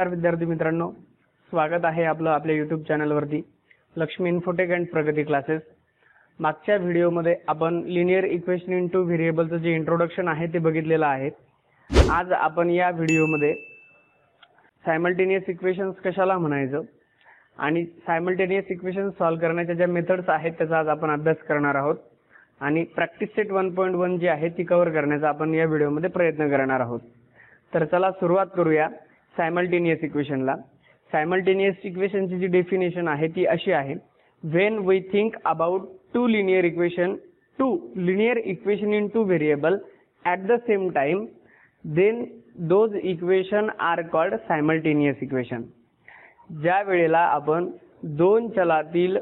नमस्कार विद्यार्थी मित्रांनो, स्वागत आहे आपलं आपल्या YouTube चॅनलवरती लक्ष्मी इन्फोटेक अँड प्रगती क्लासेस। मागच्या व्हिडिओमध्ये आपण लिनियर इक्वेशन इनटू व्हेरिएबलचं जे इंट्रोडक्शन आहे ते बघितलेलं आहे। आज आपण या व्हिडिओमध्ये सायमल्टेनियस इक्वेशन्स कशाला म्हणायचं आणि सायमल्टेनियस इक्वेशन्स सॉल्व्ह करण्याच्या ज्या मेथड्स आहेत त्याचा आज आपण अभ्यास करणार आहोत आणि प्रॅक्टिस सेट 1.1 जी आहे ती कव्हर करण्याचा आपण या व्हिडिओमध्ये प्रयत्न करणार आहोत। तर चला सुरुवात करूया सायमल्टेनियस इक्वेशनला। सायमल्टेनियस इक्वेशनची जी डेफिनेशन आहे ती अशी आहे, when we think about two linear equation in two variable at the same time then those equation are called simultaneous equation. ज्या वेळेला आपण दोन चलातील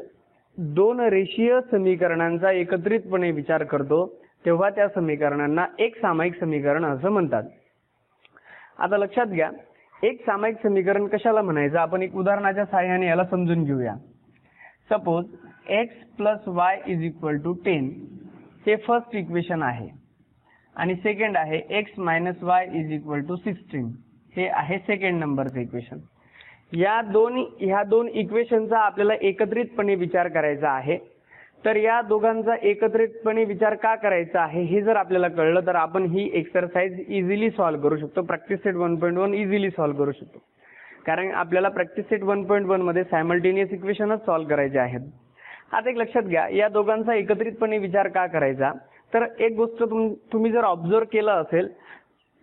दोन रेषीय समीकरणांचा एकत्रितपणे विचार करतो तेव्हा त्या समीकरणांना एक सामायिक समीकरण असं म्हणतात। आता लक्षात घ्या, एक सामायिक समीकरण कशाला म्हणायचं आपण एक उदाहरणाच्या सहाय्याने याला समजून घेऊया। सपोज x + y = 10 हे फर्स्ट इक्वेशन आहे आणि सेकंड आहे x - y = 16 हे आहे सेकंड नंबरचं इक्वेशन। ह्या दोन इक्वेशनचा आपल्याला एकत्रितपणे विचार करायचा आहे। तर या दोघांचा एकत्रितपणे विचार का करायचा आहे हे जर आपल्याला कळलं तर आपण ही एक्सरसाइज इझिली सॉल्व्ह करू शकतो। प्रॅक्टिस सेट 1.1 इझिली सॉल्व्ह करू शकतो, कारण आपल्याला प्रॅक्टिस सेट 1.1 मध्ये सायमल्टेनियस इक्वेशनच सॉल्व्ह करायचे आहेत। आता एक लक्षात घ्या, या दोघांचा एकत्रितपणे विचार का करायचा, तर एक गोष्ट तुम्ही जर ऑब्झर्व केलं असेल,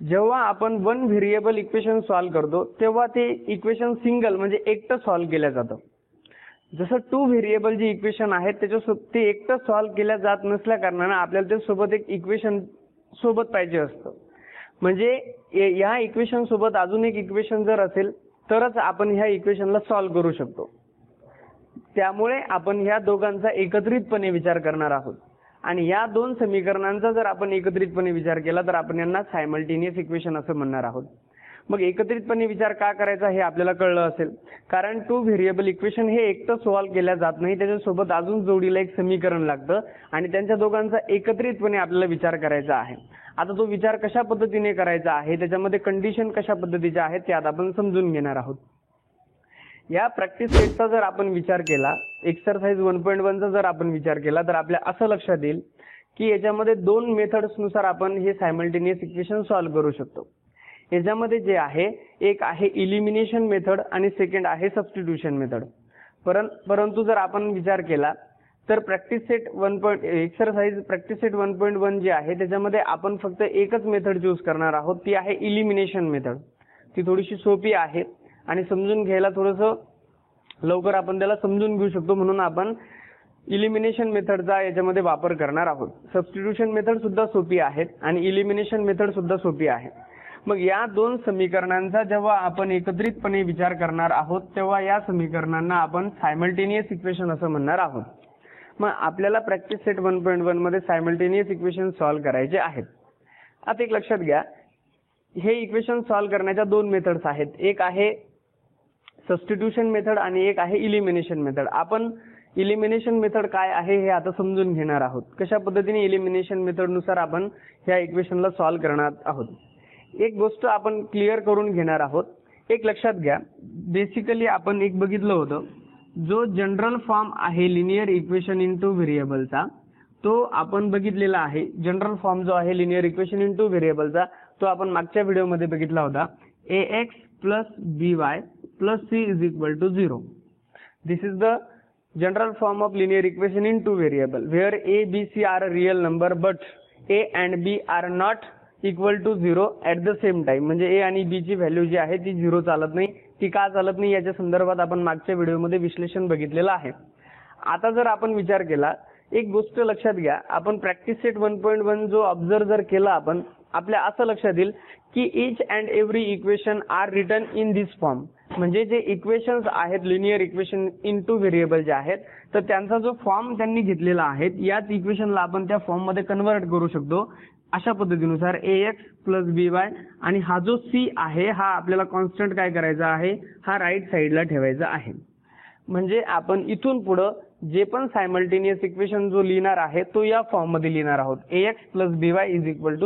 जेव्हा आपण वन व्हेरिएबल इक्वेशन सॉल्व्ह करतो तेव्हा ते इक्वेशन सिंगल म्हणजे एकटं सॉल्व्ह केलं जातं। जसं टू व्हेरिएबल जी इक्वेशन आहेत ते एकटं सॉल्व्ह केल्या जात नसल्या कारणाने आपल्याला ते सोबत एक इक्वेशन सोबत पाहिजे असतं। म्हणजे या इक्वेशन सोबत अजून एक इक्वेशन जर असेल तरच आपण ह्या इक्वेशनला सॉल्व्ह करू शकतो। त्यामुळे आपण ह्या दोघांचा एकत्रितपणे विचार करणार आहोत आणि या दोन समीकरणांचा जर आपण एकत्रितपणे विचार केला तर आपण यांना सायमल्टेनियस इक्वेशन असं म्हणणार आहोत। मग एकत्रितपणे विचार का करायचा हे आपल्याला कळलं असेल, कारण टू व्हेरिएबल इक्वेशन हे एकटं सॉल्व्ह केल्या जात नाही, त्याच्यासोबत अजून जोडीला एक समीकरण लागतं आणि त्यांच्या दोघांचा एकत्रितपणे आपल्याला विचार करायचा आहे। आता तो विचार कशा पद्धतीने करायचा आहे, त्याच्यामध्ये कंडिशन कशा पद्धतीच्या आहेत ते आता आपण समजून घेणार आहोत। या प्रॅक्टिस सेटचा जर आपण विचार केला, एक्सरसाइज 1.1 चा जर आपण विचार केला तर आपल्या असं लक्षात येईल की याच्यामध्ये दोन मेथड्स नुसार आपण हे सायमल्टेनियस इक्वेशन सॉल्व्ह करू शकतो। याच्यामध्ये जे आहे, एक आहे इलिमिनेशन मेथड आणि सेकंड आहे सबस्टिट्यूशन मेथड। परंतु जर आपण विचार केला तर प्रॅक्टिस सेट 1.1 जी आहे त्याच्यामध्ये आपण फक्त एकच मेथड चूज करणार आहोत, ती आहे इलिमिनेशन मेथड। ती थोडीशी सोपी आहे आणि समजून घ्यायला थोडंसं लवकर आपण त्याला समजून घेऊ शकतो, म्हणून आपण इलिमिनेशन मेथडचा याच्यामध्ये वापर करणार आहोत। सबस्टिट्यूशन मेथड सुद्धा सोपी आहे आणि इलिमिनेशन मेथड सुद्धा सोपी आहे। मग या दोन समीकरणांचा जेव्हा आपण एकत्रितपणे विचार करणार आहोत तेव्हा या समीकरणांना आपण सायमल्टेनियस इक्वेशन असं म्हणणार आहोत। मग आपल्याला प्रॅक्टिस सेट 1.1 मध्ये सायमल्टेनियस इक्वेशन सॉल्व्ह करायचे आहेत। आता एक लक्षात घ्या, हे इक्वेशन सॉल्व्ह करण्याच्या दोन मेथड्स आहेत, एक आहे सबस्टिट्यूशन मेथड आणि एक आहे इलिमिनेशन मेथड। आपण इलिमिनेशन मेथड काय आहे हे आता समजून घेणार आहोत, कशा पद्धतीने इलिमिनेशन मेथड नुसार आपण ह्या इक्वेशनला सॉल्व्ह करणार आहोत। एक गोष्ट आपण क्लिअर करून घेणार आहोत। एक लक्षात घ्या, बेसिकली आपण एक बघितलं होतं, जो जनरल फॉर्म आहे लिनियर इक्वेशन इनटू व्हेरिएबलचा तो आपण बघितलेला आहे। जनरल फॉर्म जो आहे लिनियर इक्वेशन इनटू व्हेरिएबलचा तो आपण मागच्या व्हिडिओमध्ये बघितला होता, ax + by + c = 0। This is the general form of linear equation in two variable where a, b, c are a real number but a and b are not equal to 0 at the same time. म्हणजे A आणि बी ची value जी आहे ती 0 चालत नाही, ती का चालत नाही याच्या संदर्भात आपण मागच्या व्हिडिओमध्ये विश्लेषण बघितलेलं आहे। आता जर आपण विचार केला, एक गोष्ट लक्षात घ्या, आपण प्रॅक्टिस सेट 1.1 जो ऑब्झर्व जर केला आपण, आपल्या असं लक्षात येईल की each and every equation are written in this form. म्हणजे जे इक्वेशन्स आहेत लिनियर इक्वेशन इनटू व्हेरिएबल जे आहेत तर त्यांचा जो फॉर्म त्यांनी घेतलेला आहे याच इक्वेशनला आपण त्या फॉर्म मध्ये कन्व्हर्ट करू शकतो अशा पद्धतीनुसार ax + by आणि हा जो c आहे हा आपल्याला कॉन्स्टंट काय करायचा आहे, हा राईट साईडला ठेवायचा आहे। म्हणजे आपण इथून पुढे जे पण सायमल्टेनियस इक्वेशन जो लिहिणार आहे तो या फॉर्म मध्ये लिहिणार आहोत, ax + by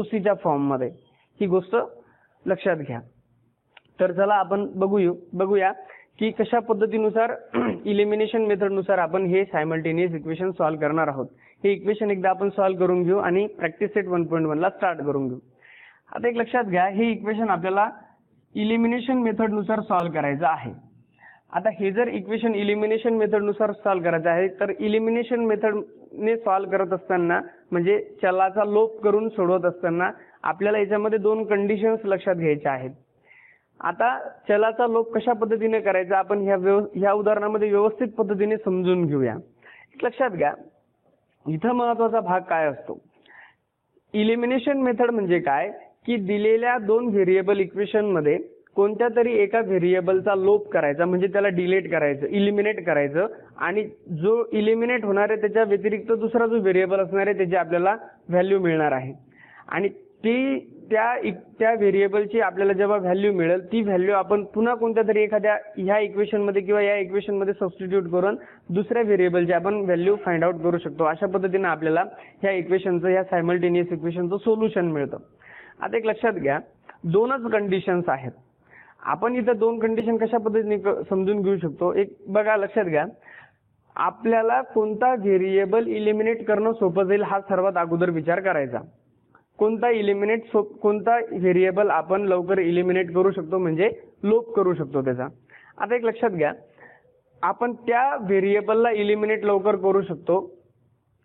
= c च्या फॉर्म मध्ये। ही गोष्ट लक्षात घ्या। तर चला आपण बघूया की कशा पद्धतीनुसार इलिमिनेशन मेथडनुसार आपण हे सायमल्टेनियस इक्वेशन सॉल्व्ह करणार आहोत. हे इक्वेशन एकदा आपण सॉल्व्ह करून घेऊ आणि प्रॅक्टिस सेट 1.1 ला स्टार्ट करून घेऊ. आता एक लक्षात घ्या, हे इक्वेशन आपल्याला इलिमिनेशन मेथडनुसार सॉल्व्ह करायचं आहे. आता हे जर इक्वेशन इलिमिनेशन मेथडनुसार सॉल्व्ह करायचं आहे तर इलिमिनेशन मेथडने सॉल्व्ह करत असताना म्हणजे चलाचा लोप करून सोडवत असताना आपल्याला याच्यामध्ये 2 कंडिशन्स लक्षात घ्यायच्या आहेत. आता चलाचा लोप कशा पद्धतीने करायचा आपण ह्या उदाहरणामध्ये व्यवस्थित पद्धतीने समजून घेऊया. एक लक्षात घ्या, इथं महत्वाचा भाग काय असतो. इलिमिनेशन मेथड म्हणजे काय की दिलेल्या 2 व्हेरिएबल इक्वेशन मध्ये कोणत्या तरी एका व्हेरिएबलचा लोप करायचा म्हणजे त्याला डिलीट करायचं, इलिमिनेट करायचं आणि जो इलिमिनेट होणार आहे त्याच्या व्यतिरिक्त दुसरा जो व्हेरिएबल असणार आहे त्याची आपल्याला व्हॅल्यू मिळणार आहे आणि ती त्या व्हेरिएबलची आपल्याला जेव्हा व्हॅल्यू मिळेल ती व्हॅल्यू आपण पुन्हा कोणत्या तरी एखाद्या ह्या इक्वेशन मध्ये किंवा या इक्वेशन मध्ये सबस्टिट्यूट करून दुसऱ्या व्हेरिएबलची आपण व्हॅल्यू फाइंड आउट करू शकतो. अशा पद्धतीने आपल्याला ह्या इक्वेशनचं ह्या सायमल्टेनियस इक्वेशनचं सोल्युशन मिळतं. आता एक लक्षात घ्या, 2च कंडिशन्स आहेत. आपण इथं 2 कंडिशन कशा पद्धतीने समजून घेऊ शकतो. एक बघा, लक्षात घ्या, आपल्याला कोणता व्हेरिएबल इलिमिनेट करणं सोपं जाईल हा सर्वात अगोदर विचार करायचा. कोणता व्हेरिएबल आपण लवकर इलिमिनेट करू शकतो म्हणजे लोप करू शकतो त्याचा. आता एक लक्षात घ्या, आपण त्या व्हेरिएबलला इलिमिनेट लवकर करू शकतो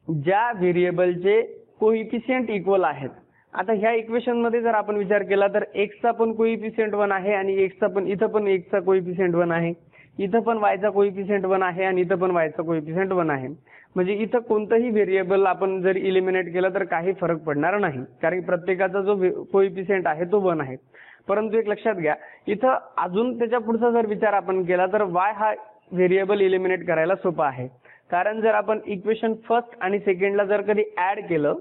ज्या व्हेरिएबलचे कोइफिशियंट इक्वल आहेत. आता ह्या इक्वेशन मध्ये जर आपण विचार केला तर x चा पण कोइफिशियंट 1 आहे आणि x चा पण इथं पण x चा कोइफिशियंट 1 आहे, इथं पण y चा कोइफिशियंट 1 आहे आणि इथं पण y चा कोइफिशियंट 1 आहे. म्हणजे इथं कोणतंही व्हेरिएबल आपण जर इलिमिनेट केलं तर काही फरक पडणार नाही कारण प्रत्येकाचा जो कोइफिशियंट आहे तो 1 आहे. परंतु एक लक्षात घ्या, इथं अजून त्याच्या पुढचा जर विचार आपण केला तर y हा व्हेरिएबल इलिमिनेट करायला सोपा आहे. कारण जर आपण इक्वेशन फर्स्ट आणि सेकंडला जर कधी ऍड केलं,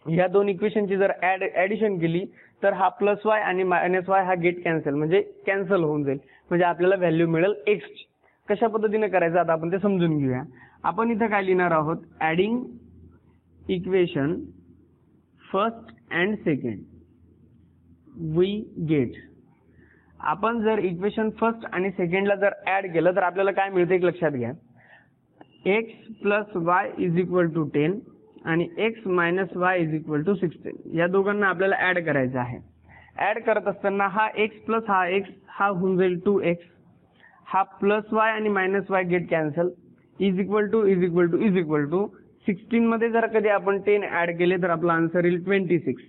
या 2 इक्वेशनची जर ऍडिशन केली तर हा +y आणि -y हा गेट कॅन्सल म्हणजे कॅन्सल होऊन जाईल. म्हणजे आपल्याला व्हॅल्यू मिळेल x ची. कशा पद्धतीने करायचं आता आपण ते समजून घेऊया. आपण इथं काय लिहिणार आहोत, adding equation first and second we get. आपण जर इक्वेशन फर्स्ट आणि सेकंडला जर ऍड केलं तर आपल्याला काय मिळतं एक लक्षात घ्या, x + y = 10 आणि x - y = 16. या दोघांना आपल्याला ऍड करायचं आहे. ऍड करत असताना हा x प्लस हा x हा होऊन जाईल 2x, हा +y आणि -y get cancel is equal to 16 मध्ये जर कधी आपण 10 ऍड केले तर आपला आन्सर येईल 26.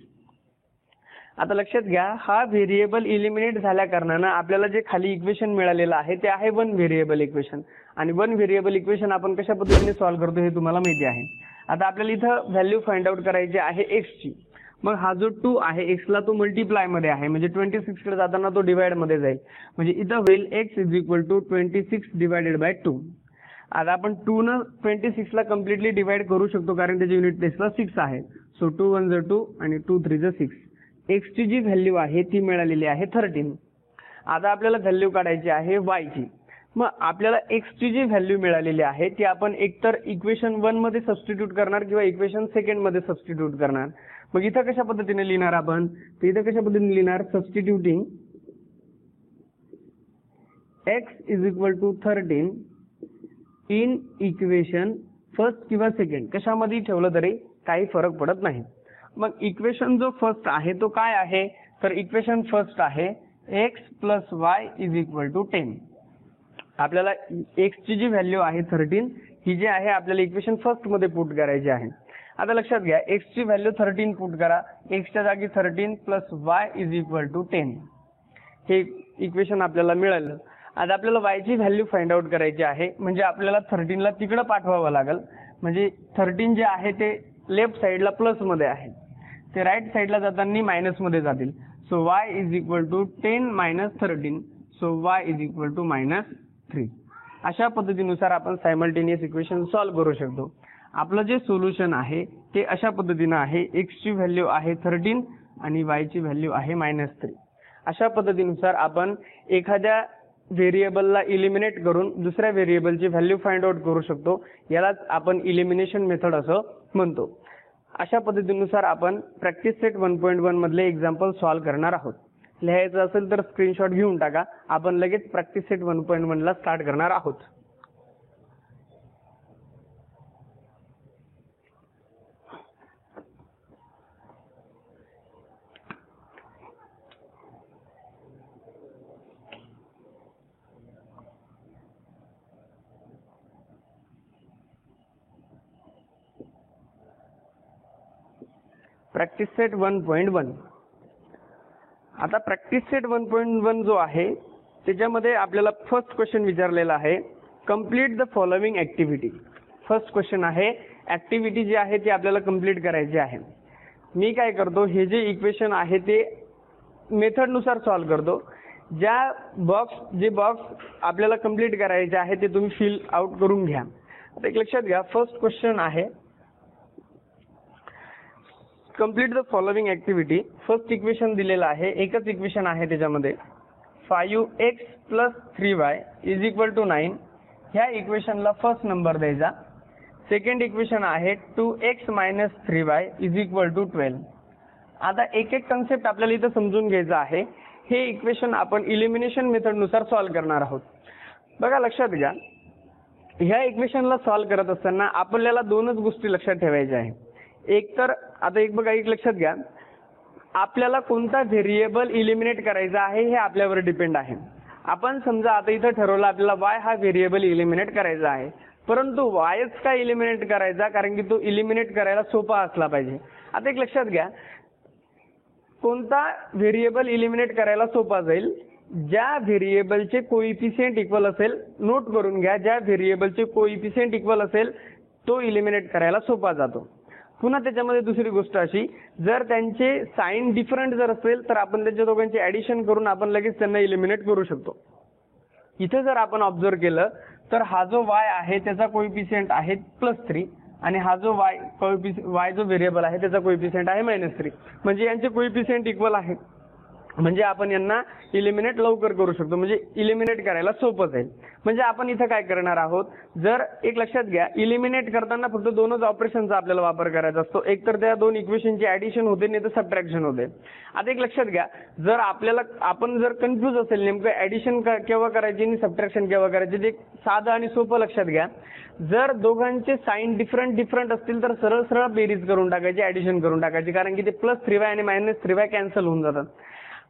आता लक्षात घ्या, हा व्हेरिएबल इलिमिनेट झाल्या कारणानं आपल्याला जे खाली इक्वेशन मिळालेलं आहे ते आहे 1 व्हेरिएबल इक्वेशन आणि 1 व्हेरिएबल इक्वेशन आपण कशा पद्धतीने सॉल्व्ह करतो हे तुम्हाला माहिती आहे. आता आपल्याला इथं व्हॅल्यू फाइंड आउट करायची आहे x ची. मग हा जो 2 आहे x ला तो मल्टिप्लाय मध्ये आहे म्हणजे 26 कडे जाताना तो डिवाइड मध्ये जाईल म्हणजे इथं होईल x = 26 / 2. आता आपण 2 न 26 ला कम्प्लिटली डिवाइड करू शकतो कारण त्याच्या युनिट प्लेसला 6 आहे. सो 2 × 1 = 2 आणि 2 × 3 = 6. x ची जी व्हॅल्यू आहे ती मिळालेली आहे 13. आता आपल्याला व्हॅल्यू काढायची आहे y ची. मग आपल्याला x ची जी व्हॅल्यू मिळालेली आहे ती आपण एकतर इक्वेशन 1 मध्ये सबस्टिट्यूट करणार किंवा इक्वेशन सेकंड मध्ये सबस्टिट्यूट करणार. मग इथं कशा पद्धतीने लिहिणार आपण, तर इथं कशा पद्धतीने लिहिणार, substituting x = 13 in equation first किंवा सेकंड कशामध्ये ठेवलं तरी काही फरक पडत नाही. मग इक्वेशन जो फर्स्ट आहे तो काय आहे, तर इक्वेशन फर्स्ट आहे x + y = 10. आपल्याला x ची जी व्हॅल्यू आहे 13 ही जी आहे आपल्याला इक्वेशन फर्स्ट मध्ये पुट करायची आहे. आता लक्षात घ्या, x ची व्हॅल्यू 13 पुट करा, x च्या जागी 13 + y = 10 हे इक्वेशन आपल्याला मिळालं. आता आपल्याला y ची व्हॅल्यू फाइंड आउट करायची आहे म्हणजे आपल्याला 13 ला तिकडे पाठवावं लागेल. म्हणजे 13 जे आहे ते लेफ्ट साइडला प्लस मध्ये आहे, ते राईट साइडला जाताना मायनस मध्ये जातील. So y = 10 - 13 so y = -3. अशा पद्धतीनुसार आपण सायमल्टेनियस इक्वेशन सॉल्व्ह करू शकतो. आपलं जे सोल्युशन आहे ते अशा पद्धतीनं आहे, x ची व्हॅल्यू आहे 13 आणि y ची व्हॅल्यू आहे -3. अशा पद्धतीनुसार आपण एखाद्या व्हेरिएबलला इलिमिनेट करून दुसऱ्या व्हेरिएबलची व्हॅल्यू फाइंड आउट करू शकतो. यालाच आपण इलिमिनेशन मेथड असं म्हणतो. अशा पद्धतीनुसार आपण प्रॅक्टिस सेट 1.1 मधले एक्झाम्पल सॉल्व्ह करणार आहोत. लिहायचं असेल तर स्क्रीनशॉट घेऊन टाका. आपण लगेच प्रॅक्टिस सेट 1.1 ला स्टार्ट करणार आहोत. Practice set 1.1. आता प्रॅक्टिस सेट 1.1 जो आहे त्याच्यामध्ये आपल्याला फर्स्ट क्वेश्चन विचारलेला आहे, complete the following activity. First question आहे, ऍक्टिव्हिटी जी आहे ती आपल्याला कंप्लीट करायची आहे. मी काय करतो, हे जे इक्वेशन आहे ते मेथड नुसार सॉल्व्ह करतो. जे बॉक्स आपल्याला कंप्लीट करायचे आहे ते तुम्ही फिल आउट करून घ्या. आता एक लक्षात घ्या, फर्स्ट क्वेश्चन आहे complete the following activity. First equation दिलेलं आहे, एकच इक्वेशन आहे त्याच्यामध्ये, 5x + 3y = 9. ह्या इक्वेशनला फर्स्ट नंबर द्यायचा. सेकंड इक्वेशन आहे 2x - 3y = 12. आता एक एक कन्सेप्ट आपल्याला इथं समजून घ्यायचं आहे. हे इक्वेशन आपण इलिमिनेशन मेथड नुसार सॉल्व्ह करणार आहोत. बघा लक्षात घ्या, ह्या इक्वेशनला सॉल्व्ह करत असताना आपल्याला दोनच गोष्टी लक्षात ठेवायच्या आहे. एक तर आता एक बघा, एक लक्षात घ्या, आपल्याला कोणता व्हेरिएबल इलिमिनेट करायचा आहे हे आपल्यावर डिपेंड आहे. आपण समजा आता इथं ठरवलं आपल्याला y हा व्हेरिएबल इलिमिनेट करायचा आहे, परंतु yच का इलिमिनेट करायचा, कारण की तो इलिमिनेट करायला सोपा असला पाहिजे. आता एक लक्षात घ्या, कोणता व्हेरिएबल इलिमिनेट करायला सोपा जाईल, ज्या व्हेरिएबलचे कोइफिशियंट इक्वल असेल, नोट करून घ्या, ज्या व्हेरिएबलचे कोइफिशियंट इक्वल असेल तो इलिमिनेट करायला सोपा जातो. पुन्हा त्याच्यामध्ये दुसरी गोष्ट अशी, जर त्यांचे साइन डिफरंट जर असेल तर आपण त्यांच्या दोघांचे ऍडिशन करून आपण लगेच त्यांना इलिमिनेट करू शकतो. इथे जर आपण ऑब्झर्व केलं तर हा जो y आहे त्याचा कोइफिशियंट आहे +3 आणि हा जो y जो व्हेरिएबल आहे त्याचा कोइफिशियंट आहे -3. म्हणजे यांचे कोइफिशियंट इक्वल आहे, म्हणजे आपण यांना इलिमिनेट लवकर करू शकतो, म्हणजे इलिमिनेट करायला सोपं जाईल. म्हणजे आपण इथं काय करणार आहोत, जर एक लक्षात घ्या, इलिमिनेट करताना फक्त दोनच ऑपरेशनचा आपल्याला वापर करायचा असतो. एक तर त्या दोन इक्वेशनची ऍडिशन होते, नाही तर सबट्रॅक्शन होते. आता एक लक्षात घ्या, जर आपण जर कन्फ्यूज असेल नेमकं ऍडिशन केव्हा करायची आणि सबट्रॅक्शन केव्हा करायची, ते साधं आणि सोपं लक्षात घ्या. जर दोघांचे साइन डिफरंट असतील तर सरळ सरळ बेरीज करून टाकायची, ऍडिशन करून टाकायची, कारण की ते +3y आणि -3y कॅन्सल होऊन जातात.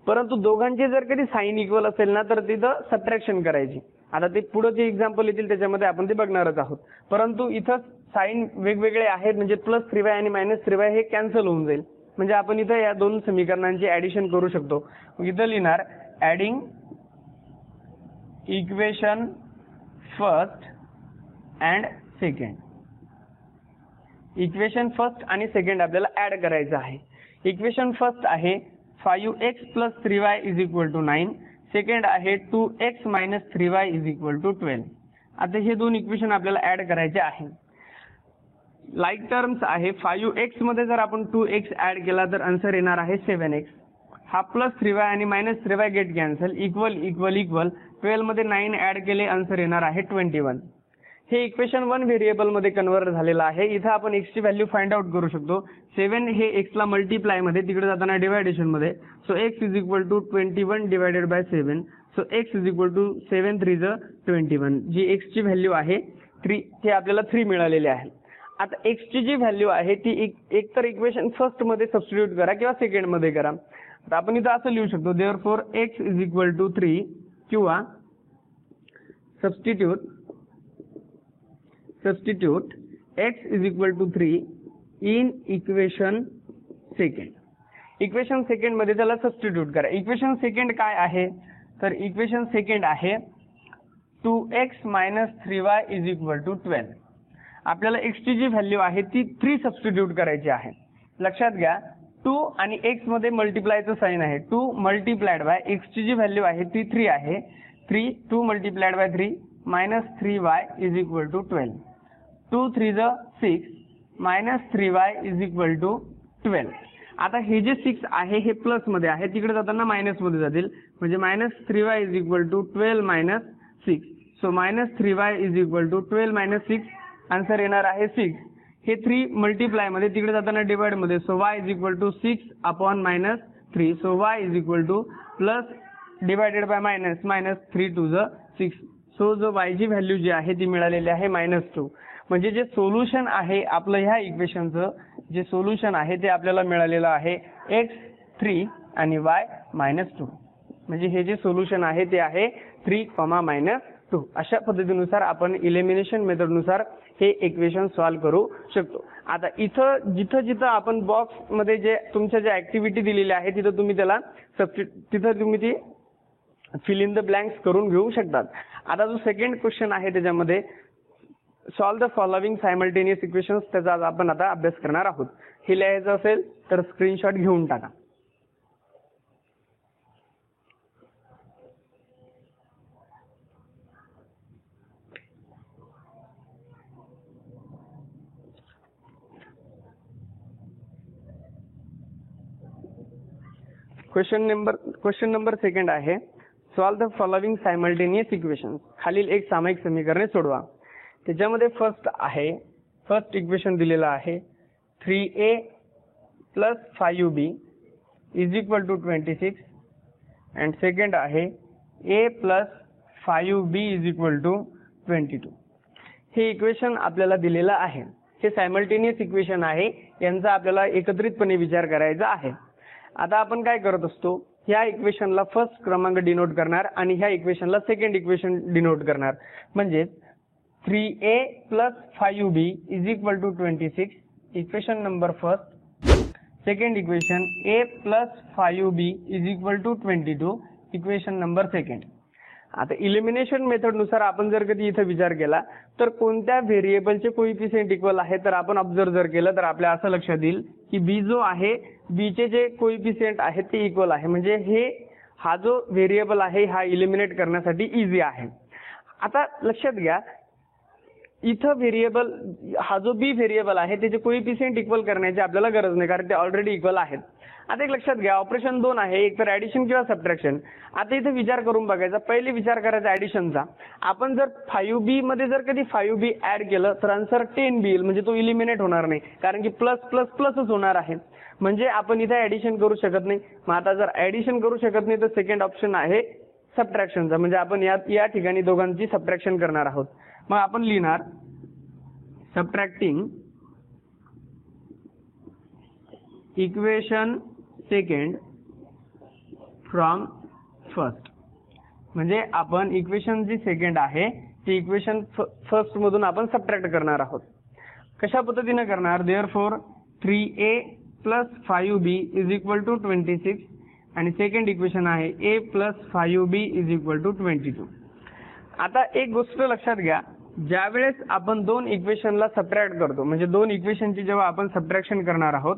परंतु दोघांचे जर कधी साइन इक्वल असेल ना तर तिथं सबट्रॅक्शन करायची. आता ते पुढे जे एक्झाम्पल येतील त्याच्यामध्ये आपण ते बघणारच आहोत. परंतु इथं साइन वेगवेगळे आहेत, म्हणजे +3y आणि -3y हे कॅन्सल होऊन जाईल. म्हणजे आपण इथं या दोन समीकरणांचे ऍडिशन करू शकतो. इथं लिहिणार adding equation first and second. Equation first आणि सेकंड आपल्याला ऍड करायचं आहे. इक्वेशन फर्स्ट आहे 5x + 3y = 9. सेकंड आहे 2x - 3y = 12. आता हे दोन इक्वेशन आपल्याला ऍड करायचे आहे. लाईक टर्म्स आहे, 5x मध्ये जर आपण 2x ऍड केला तर आन्सर येणार आहे 7x. हा +3y आणि -3y गेट कॅन्सल, इक्वल 12 मध्ये 9 ऍड केले, आन्सर येणार आहे 21. हे इक्वेशन 1 व्हेरिएबल मध्ये कन्वर्ट झालेलं आहे. इथं आपण x ची व्हॅल्यू फाइंड आउट करू शकतो. 7 हे x ला मल्टिप्लाय मध्ये, तिकडे जाताना डिवायडेशन मध्ये. So x = 21 / 7. So x = 7 3 21. जी x ची व्हॅल्यू आहे 3, ते आपल्याला 3 मिळालेले आहे. आता x ची जी व्हॅल्यू आहे ती एक तर इक्वेशन फर्स्ट मध्ये सबस्टिट्यूट करा किंवा सेकंड मध्ये करा. तर आपण इथं असं लिहू शकतो, देअरफॉर x = 3 किंवा substitute x = 3 in equation second. Equation second मध्ये त्याला सबस्टिट्यूट करा. इक्वेशन सेकंड काय आहे, तर इक्वेशन सेकंड आहे 2x - 3y = 12. आपल्याला x ची जी व्हॅल्यू आहे ती 3 सबस्टिट्यूट करायची आहे. लक्षात घ्या, 2 आणि x मध्ये मल्टिप्लायचं साइन आहे. 2 × x ची जी व्हॅल्यू आहे ती 3 आहे. 2 × 3 -3y = 12. 2 3 6 -3y = 12. आता हे जे 6 आहे हे प्लस मध्ये आहे, तिकडे जाताना मायनस मध्ये जातील, म्हणजे -3y = 12 - 6. सो -3y = 12 - 6, आन्सर येणार आहे 6. हे 3 मल्टिप्लाय मध्ये, तिकडे जाताना डिवाइड मध्ये, so y = 6 / 3. So y is equal to plus divided by minus 3 to the 6. So जो y ची व्हॅल्यू जी आहे ती मिळालेली आहे -2. म्हणजे जे सोल्युशन आहे आपलं ह्या इक्वेशनचं जे सोल्युशन आहे ते आपल्याला मिळालेलं आहे x3 आणि y -2. म्हणजे हे जे सोल्युशन आहे ते आहे 3, -2. अशा पद्धतीनुसार आपण इलिमिनेशन मेथडनुसार हे इक्वेशन सॉल्व्ह करू शकतो. आता इथं जिथं आपण बॉक्स मध्ये जे तुमच्या ज्या ऍक्टिव्हिटी दिलेल्या आहे तिथं तुम्ही त्याला तिथं तुम्ही ती फिल इन द ब्लँक्स करून घेऊ शकतात. आता जो सेकंड क्वेश्चन आहे त्याच्यामध्ये solve the following simultaneous equations, त्याचा आपण आता अभ्यास करणार आहोत. हे लिहायचं असेल तर स्क्रीनशॉट घेऊन टाका. क्वेश्चन नंबर सेकंड आहे solve the following simultaneous equations. खालील एक सामायिक समीकरणे सोडवा. त्याच्यामध्ये फर्स्ट इक्वेशन दिलेलं आहे 3a + 5b = 26 अँड सेकंड आहे a + 5b = 22. हे इक्वेशन आपल्याला दिलेलं आहे. हे सायमल्टेनियस इक्वेशन आहे, यांचा आपल्याला एकत्रितपणे विचार करायचा आहे. आता आपण काय करत असतो, ह्या इक्वेशनला फर्स्ट क्रमांक डिनोट करणार आणि ह्या इक्वेशनला सेकंड इक्वेशन डिनोट करणार. म्हणजे 3a + 5b = 26 equation number first. Second equation a + 5b = 22 equation number second. आता इलिमिनेशन मेथड नुसार आपण जर कधी इथे विचार केला तर कोणत्या व्हेरिएबलचे कोइफिशियंट इक्वल आहे, तर आपण ऑब्झर्व जर केलं तर आपल्या असं लक्षात येईल की बी जो आहे बीचे जे कोइफिशियंट आहेत ते इक्वल आहे. म्हणजे हा जो व्हेरिएबल आहे हा इलिमिनेट करण्यासाठी इझी आहे. आता लक्षात घ्या इथं व्हेरिएबल हा जो बी व्हेरिएबल आहे त्याचे कोइफिशियंट इक्वल करण्याची आपल्याला गरज नाही, कारण ते ऑलरेडी इक्वल आहेत. आता एक लक्षात घ्या ऑपरेशन 2 आहे, एक तर ऍडिशन किंवा सबट्रॅक्शन. आता इथे विचार करून बघायचा, पहिले विचार करायचा ऍडिशनचा. आपण जर 5b मध्ये जर कधी 5b ऍड केलं तर आन्सर 10b येईल, म्हणजे तो इलिमिनेट होणार नाही, कारण की प्लस प्लस प्लसच होणार आहे. म्हणजे आपण इथे ऍडिशन करू शकत नाही. मग आता जर ऍडिशन करू शकत नाही तर सेकंड ऑप्शन आहे सबट्रॅक्शनचा, म्हणजे आपण या ठिकाणी दोघांची सबट्रॅक्शन करणार आहोत. मग आपण लिहिणार subtracting equation second from first. म्हणजे आपण इक्वेशन जी सेकंड आहे ती इक्वेशन फर्स्ट मधून आपण सबट्रॅक्ट करणार आहोत. कशा पद्धतीने करणार, देअरफॉर 3a + 5b = 26 आणि सेकंड इक्वेशन आहे a + 5b = 22. आता एक गोष्ट लक्षात घ्या, ज्या वेळेस आपण दोन इक्वेशनला सबट्रॅक्ट करतो, म्हणजे दोन इक्वेशनची जेव्हा आपण सबट्रॅक्शन करणार आहोत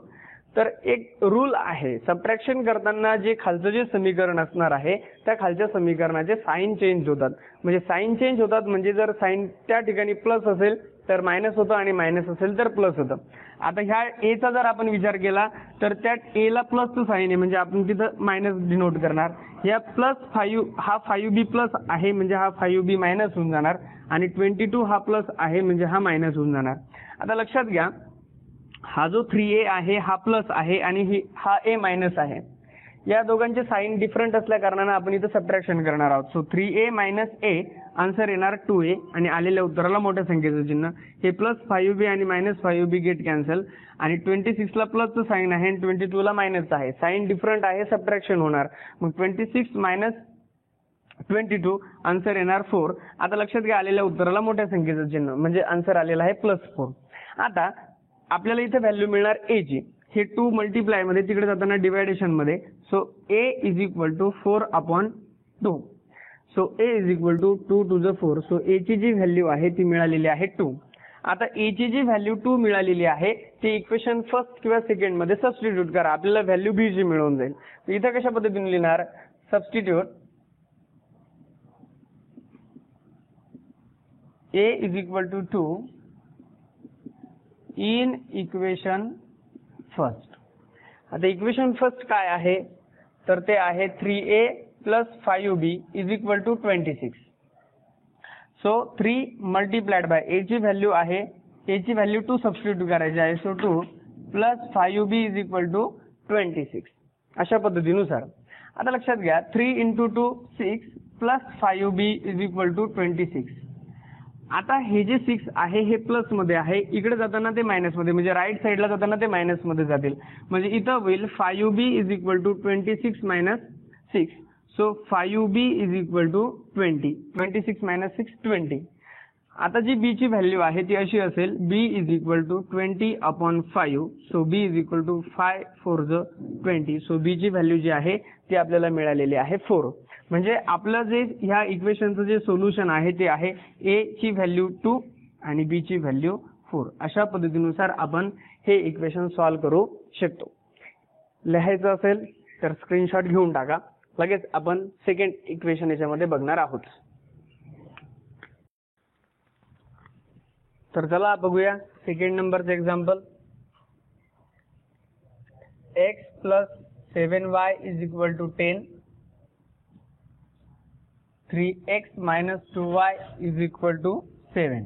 तर एक रूल आहे, सबट्रॅक्शन करताना जे खालचं जे समीकरण असणार आहे त्या खालच्या समीकरणाचे साइन चेंज होतात. म्हणजे साइन चेंज होतात म्हणजे जर साइन त्या ठिकाणी प्लस असेल तर मायनस होतं आणि मायनस असेल तर प्लस होतं. आता ह्या ए चा जर आपण विचार केला तर त्या ए ला प्लसचं साइन आहे, म्हणजे आपण तिथं मायनस डिनोट करणार. या +5 हा 5b प्लस आहे म्हणजे हा 5b मायनस होऊन जाणार आणि 22 हा प्लस आहे म्हणजे हा मायनस होऊन जाणार. आता लक्षात घ्या हा जो 3a आहे हा प्लस आहे आणि हा a मायनस आहे. या दोघांचे साइन डिफरंट असल्या कारणाने आपण इथं सबट्रॅक्शन करणार आहोत. सो 3a - a आन्सर येणार 2a आणि आलेल्या उत्तराला मोठ्या संख्येचं चिन्ह. हे +5b आणि -5b गेट कॅन्सल आणि 26 ला प्लसचं साइन आहे आणि 22 ला मायनस आहे. साइन डिफरंट आहे, सबट्रॅक्शन होणार. मग 26 - 22 आन्सर येणार 4. आता लक्षात घ्या आलेल्या उत्तराला मोठ्या संख्येचं चिन्ह म्हणजे आन्सर आलेला आहे +4. आता आपल्याला इथे व्हॅल्यू मिळणार a ची. हे 2 मल्टिप्लाय मध्ये तिकडे जाताना डिवायडेशन मध्ये. So a = 4/2. So a = 2 to the 4. So a ची जी व्हॅल्यू आहे ती मिळालेली आहे 2. आता a ची जी व्हॅल्यू 2 मिळालेली आहे ती इक्वेशन फर्स्ट किंवा सेकंड मध्ये सबस्टिट्यूट करा, आपल्याला व्हॅल्यू b ची मिळून जाईल. इथं कशा पद्धतीने लिहिणार, substitute a = 2 in equation first. आता इक्वेशन फर्स्ट काय आहे तर ते आहे 3a + 5b = 26. So 3 multiplied by a ची व्हॅल्यू आहे, a ची व्हॅल्यू 2 सबस्टिट्यूट करायची आहे. So 2 + 5b = 26. अशा पद्धतीनुसार. आता लक्षात घ्या 3 × 2 6 plus 5b is equal to 26. आता हे जे 6 आहे हे प्लस मध्ये आहे, इकडे जाताना ते मायनस मध्ये, म्हणजे राईट साईडला जाताना ते मायनस मध्ये जातील. म्हणजे इथं होईल 5b is equal to 26 minus 6. So 5b is equal to 20. 26 minus 6 20. आता जी b ची व्हॅल्यू आहे ती अशी असेल b is equal to 20/5. So b is equal to 5 4 20. So b ची व्हॅल्यू जी आहे ती आपल्याला मिळालेली आहे 4. म्हणजे आपलं जे ह्या इक्वेशनचं जे सोल्युशन आहे ते आहे a ची व्हॅल्यू 2 आणि b ची व्हॅल्यू 4. अशा पद्धतीनुसार आपण हे इक्वेशन सॉल्व्ह करू शकतो. लिहायचं असेल तर स्क्रीनशॉट घेऊन टाका. लगेच आपण सेकंड इक्वेशन याच्यामध्ये बघणार आहोत. तर चला बघूया सेकंड नंबरचं example. x + 7y = 10. 3x - 2y = 7.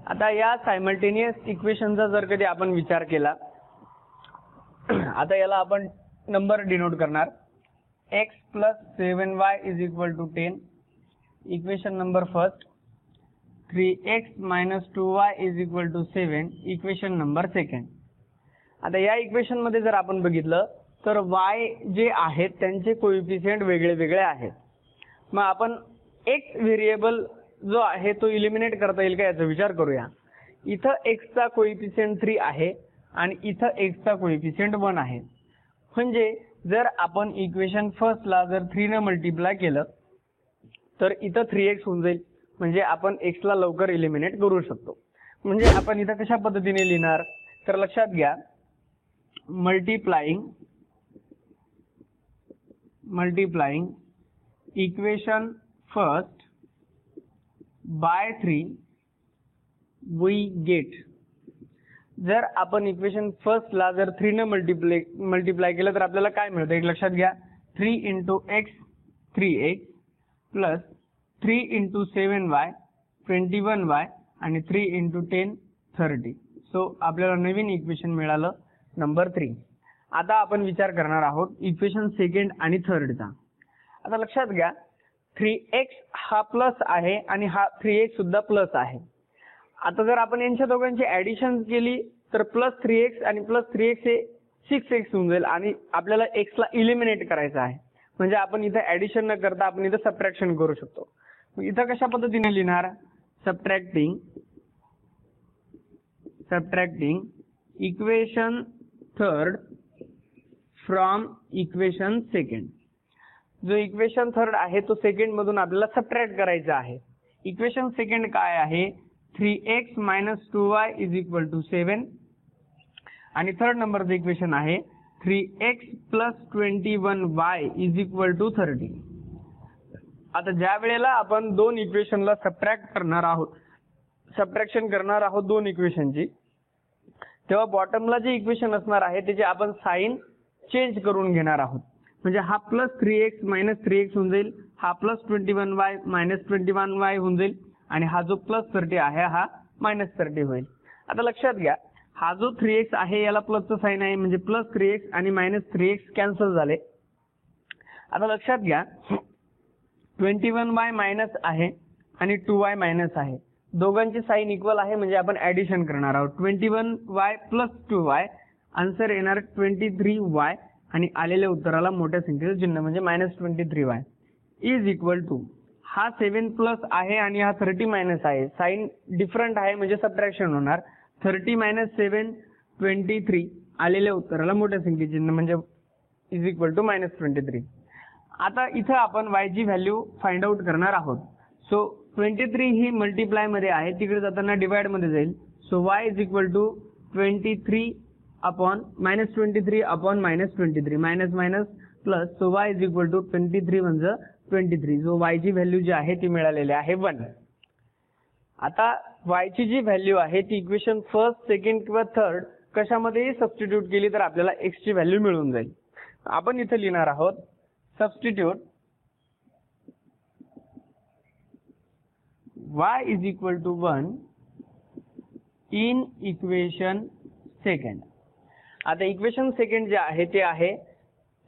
आता या सायमल्टेनियस इक्वेशनचा जर कधी आपण विचार केला, आता याला आपण नंबर डिनोट करणार. x + 7y = 10. Equation number first. 3x - 2y = 7. Equation number second. आता या इक्वेशन मध्ये जर आपण बघितलं तर y जे आहेत त्यांचे कोएफिशिएंट वेगळे वेगळे आहेत. मग आपण x व्हेरिएबल जो आहे तो इलिमिनेट करता येईल का याचा विचार करूया. इथं x चा कोएफिशिएंट 3 आहे आणि इथं x चा कोएफिशिएंट 1 आहे. म्हणजे जर आपण इक्वेशन फर्स्ट ला जर 3 ने मल्टिप्लाय केलं तर इथं 3x होऊन जाईल. म्हणजे आपण x ला लवकर इलिमिनेट करू शकतो. म्हणजे आपण इथं कशा पद्धतीने लिहिणार तर लक्षात घ्या, multiplying equation first by 3 we get. जर आपण इक्वेशन फर्स्ट ला जर 3 ने मल्टिप्लाय केलं तर आपल्याला काय मिळतं एक लक्षात घ्या. 3 × x 3x plus 3 × 7y 21y आणि 3 × 10 30. सो आपल्याला नवीन इक्वेशन मिळालं नंबर 3. आता आपण विचार करणार आहोत इक्वेशन सेकंड आणि थर्डचा. आता लक्षात घ्या 3x हा प्लस आहे आणि हा 3x सुद्धा प्लस आहे. आता जर आपण यांच्या दोघांची ऍडिशन केली तर प्लस 3x आणि प्लस 3x हे 6x होऊन जाईल आणि आपल्याला x ला इलिमिनेट करायचं आहे. म्हणजे आपण इथं ऍडिशन न करता आपण इथं सबट्रॅक्शन करू शकतो. इथं कशा पद्धतीने लिहिणार, subtracting equation third from equation second. जो इक्वेशन थर्ड आहे तो सेकंड मधून आपल्याला सबट्रॅक्ट करायचा आहे. इक्वेशन सेकंड काय आहे 3x - 2y = 7 आणि थर्ड नंबरचं इक्वेशन आहे 3x + 21y = 30. आता ज्या वेळेला आपण दोन इक्वेशनला सबट्रॅक्शन करणार आहोत दोन इक्वेशनची, तेव्हा बॉटमला जे इक्वेशन असणार आहे त्याची आपण साइन चेंज करून घेणार आहोत. म्हणजे हा प्लस 3x - 3x होऊन जाईल, हा प्लस 21y - 21y होऊन जाईल आणि हा जो प्लस 30 आहे हा मायनस 30 होईल. आता लक्षात घ्या हा जो 3x आहे याला प्लसचं साइन आहे म्हणजे प्लस 3x आणि मायनस 3x कॅन्सल झाले. आता लक्षात घ्या 21y मायनस आहे आणि 2y मायनस आहे, दोघांची साइन इक्वल आहे म्हणजे आपण ऍडिशन करणार आहोत. 21y + 2y आन्सर येणार 23y आणि आलेल्या उत्तराला मोठ्या संख्येचं चिन्ह म्हणजे -23y इज इक्वल टू हा 7 प्लस आहे आणि हा 30 मायनस आहे, साइन डिफरंट आहे म्हणजे सबट्रॅक्शन होणार. 30 - 7 23 आलेल्या उत्तराला मोठ्या संख्येचं चिन्ह म्हणजे इज इक्वल टू -23. आता इथं आपण y ची व्हॅल्यू फाइंड आउट करणार आहोत. सो 23 ही मल्टिप्लाय मध्ये आहे, तिकडे जाताना डिवाइड मध्ये जाईल. So y is equal to 23 upon -23 minus minus plus. So y is equal to 23 म्हणजे 23. जो y ची व्हॅल्यू जी आहे ती मिळालेली आहे 1. आता y ची जी व्हॅल्यू आहे ती इक्वेशन फर्स्ट सेकंड किंवा थर्ड कशामध्येही सबस्टिट्यूट केली तर आपल्याला x ची व्हॅल्यू मिळून जाईल. आपण इथे लिहिणार आहोत substitute y is equal to 1 in equation second. आता इक्वेशन सेकंड जे आहे ते आहे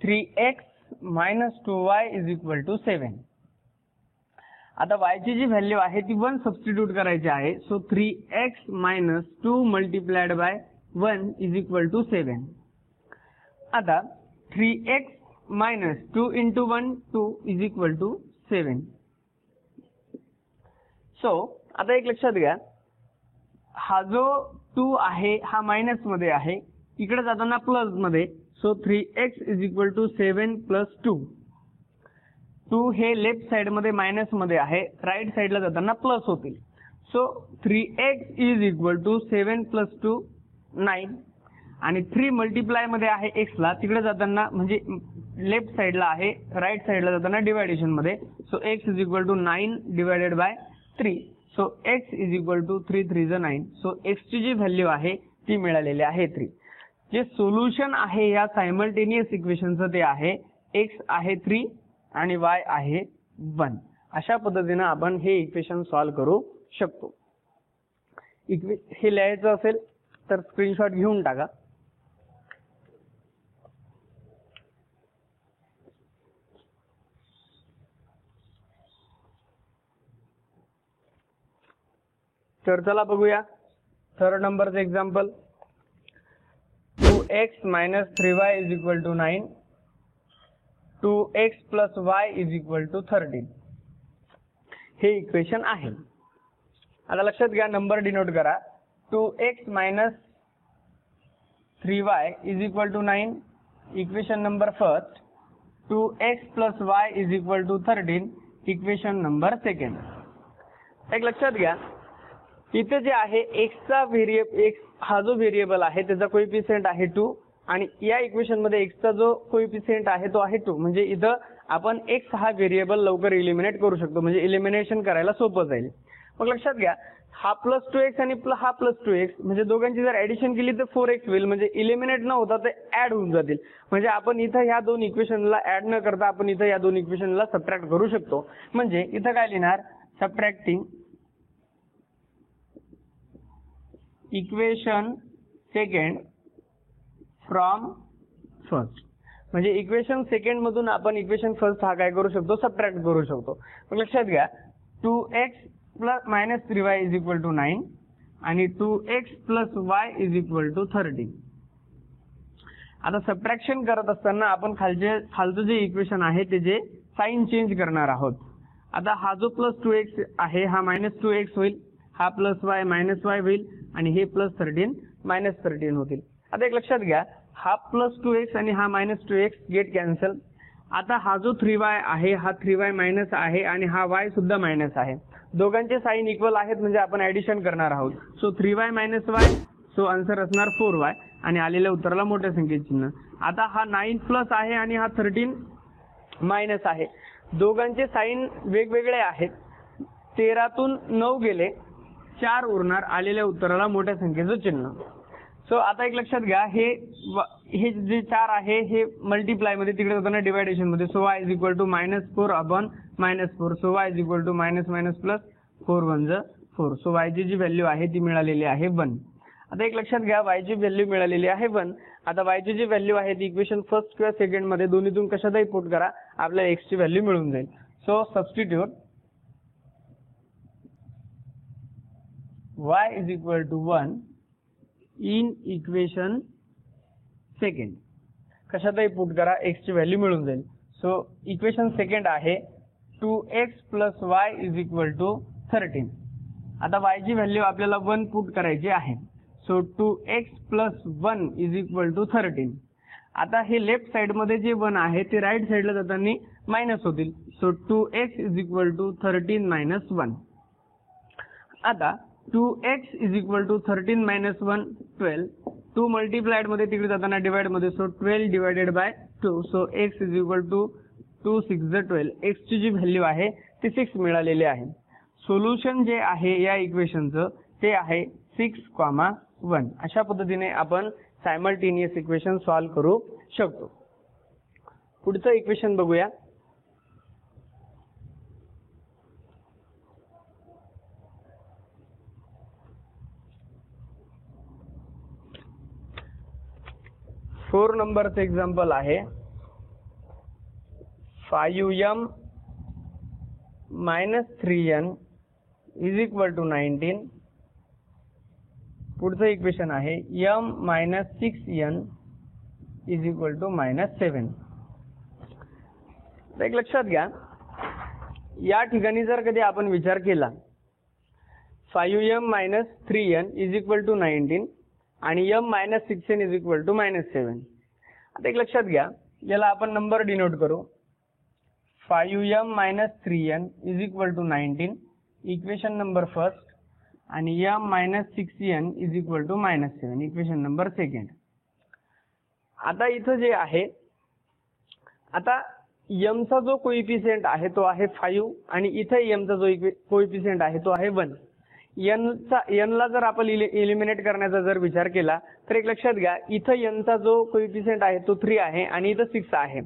3x minus 2y is equal to 7. आता y ची जी व्हॅल्यू आहे ती 1 सबस्टिट्यूट करायची आहे. So 3x minus 2 multiplied by 1 is equal to 7. आता 3x minus 2 into 1 2 is equal to 7. So आता एक लक्षात घ्या, हा जो 2 आहे हा मायनस मध्ये आहे, इकडे जाताना प्लस मध्ये. So 3x is equal to 7 plus 2. 2 हे लेफ्ट साइड मध्ये मायनस मध्ये आहे, राईट साइडला जाताना प्लस होतील. So 3x is equal to 7 plus 2 9. आणि 3 मल्टिप्लाय मध्ये आहे x ला, तिकडे जाताना म्हणजे लेफ्ट साइडला आहे, राईट साइडला जाताना डिवायडेशन मध्ये. So x is equal to 9 divided by 3. So x is equal to 3 3 ज 9. सो x ची जी व्हॅल्यू आहे ती मिळालेली आहे 3. जे सोल्युशन आहे या सायमल्टेनियस इक्वेशनचं ते आहे x आहे 3 आणि y आहे 1. अशा पद्धतीने आपण हे इक्वेशन सॉल्व्ह करू शकतो. हे लिहायचं असेल तर स्क्रीनशॉट घेऊन टाका. तर चला बघूया थर्ड नंबरचं example. 2x minus 3y is equal to 9. 2x plus y is equal to 13. हे इक्वेशन आहे. आता लक्षात घ्या, नंबर डिनोट करा. 2x minus 3y is equal to 9. Equation number first. 2x plus y is equal to 13. Equation number second. एक लक्षात घ्या, इथे जे आहे x चा व्हेरिएबल, x हा जो व्हेरिएबल आहे त्याचा कोएफिशियंट आहे 2 आणि या इक्वेशन मध्ये x चा जो कोएफिशियंट आहे तो आहे 2. म्हणजे इथं आपण x हा व्हेरिएबल लवकर इलिमिनेट करू शकतो, म्हणजे इलिमिनेशन करायला सोपं जाईल. मग लक्षात घ्या, हा प्लस 2x आणि हा प्लस 2x म्हणजे दोघांची जर ऍडिशन केली तर 4x होईल. म्हणजे इलिमिनेट न होता ते ऍड होऊन जातील. म्हणजे आपण इथं ह्या दोन इक्वेशनला ऍड न करता आपण इथं या दोन इक्वेशनला सबट्रॅक्ट करू शकतो. म्हणजे इथं काय लिहिणार, subtracting equation second from first. म्हणजे इक्वेशन सेकंड मधून आपण इक्वेशन फर्स्ट हा काय करू शकतो, सबट्रॅक्ट करू शकतो. मग लक्षात घ्या, 2x plus minus 3y is equal to 9 आणि 2x plus y is equal to 13. आता सबट्रॅक्शन करत असताना आपण खालचं जे इक्वेशन आहे त्याचे साइन चेंज करणार आहोत. आता हा जो प्लस 2x आहे हा मायनस 2x होईल, हा प्लस y मायनस y होईल आणि हे प्लस 13 मायनस 13 होतील. आता एक लक्षात घ्या, हा प्लस 2x आणि हा मायनस 2x गेट कॅन्सल. आता हा जो 3y आहे हा 3y मायनस आहे आणि हा y सुद्धा मायनस आहे. दोघांचे साइन इक्वल आहेत म्हणजे आपण ऍडिशन करणार आहोत. So 3y minus y, so answer असणार 4y आणि आलेल्या उत्तराला मोठ्या संख्येचे चिन्ह. आता हा 9 प्लस आहे आणि हा 13 मायनस आहे. दोघांचे साइन वेगवेगळे आहेत. 13 तून 9 गेले, 4 उरणार, आलेल्या उत्तराला मोठ्या संख्येचं चिन्ह. सो आता एक लक्षात घ्या, हे जे 4 आहे हे मल्टिप्लाय मध्ये तिकडे जाताना डिवायडेशन मध्ये. So y is equal to minus 4 upon minus 4. So y is equal to minus minus plus 4 1 ज 4. सो y ची जी व्हॅल्यू आहे ती मिळालेली आहे 1. आता एक लक्षात घ्या, y ची व्हॅल्यू मिळालेली आहे 1. आता y ची जी व्हॅल्यू आहे ती इक्वेशन फर्स्ट किंवा सेकंड मध्ये दोन्हीतून कशातही पुट करा, आपल्याला x ची व्हॅल्यू मिळून जाईल. So substitute y is equal to 1 in equation second. कशातही पुट करा, x ची व्हॅल्यू मिळून जाईल. सो इक्वेशन सेकंड आहे 2x plus y is equal to 13. आता y ची व्हॅल्यू आपल्याला 1 पुट करायची आहे. So 2x plus 1 is equal to 13. आता हे लेफ्ट साइड मध्ये जे 1 आहे ते राईट साइडला जाताना मायनस होतील. So 2x is equal to 13 minus 1. आता 2x is equal to 13 minus 1 12. 2 multiplied मध्ये तिकडे जाताना डिवाइड मध्ये. So 12 divided by 2. So x is equal to 2 6 12. x ची जी व्हॅल्यू आहे ती 6 मिळालेली आहे. सोल्युशन जे आहे या इक्वेशनचं ते आहे 6,1. अशा पद्धतीने आपण सायमल्टेनियस इक्वेशन सॉल्व्ह करू शकतो. पुढचं इक्वेशन बघूया. फोर नंबरचं एक्झाम्पल आहे 5m minus 3n is equal to 19. पुढचं इक्वेशन आहे m minus 6n is equal to -7. एक लक्षात घ्या, या ठिकाणी जर कधी आपण विचार केला 5m minus 3n is equal to 19 आणि m minus 6n is equal to -7. आता एक लक्षात घ्या, याला आपण नंबर डिनोट करू. 5m minus 3n is equal to 19 equation number first आणि m minus 6n is equal to -7 equation number second. आता इथं जे आहे, आता m चा जो कोइफिशियंट आहे तो आहे 5 आणि इथे m चा जो कोइफिशियंट आहे तो आहे 1. n ला जर आपण इलिमिनेट करण्याचा जर विचार केला तर एक लक्षात घ्या, इथं n चा जो कोइफिशियंट आहे तो 3 आहे आणि इथं 6 आहे.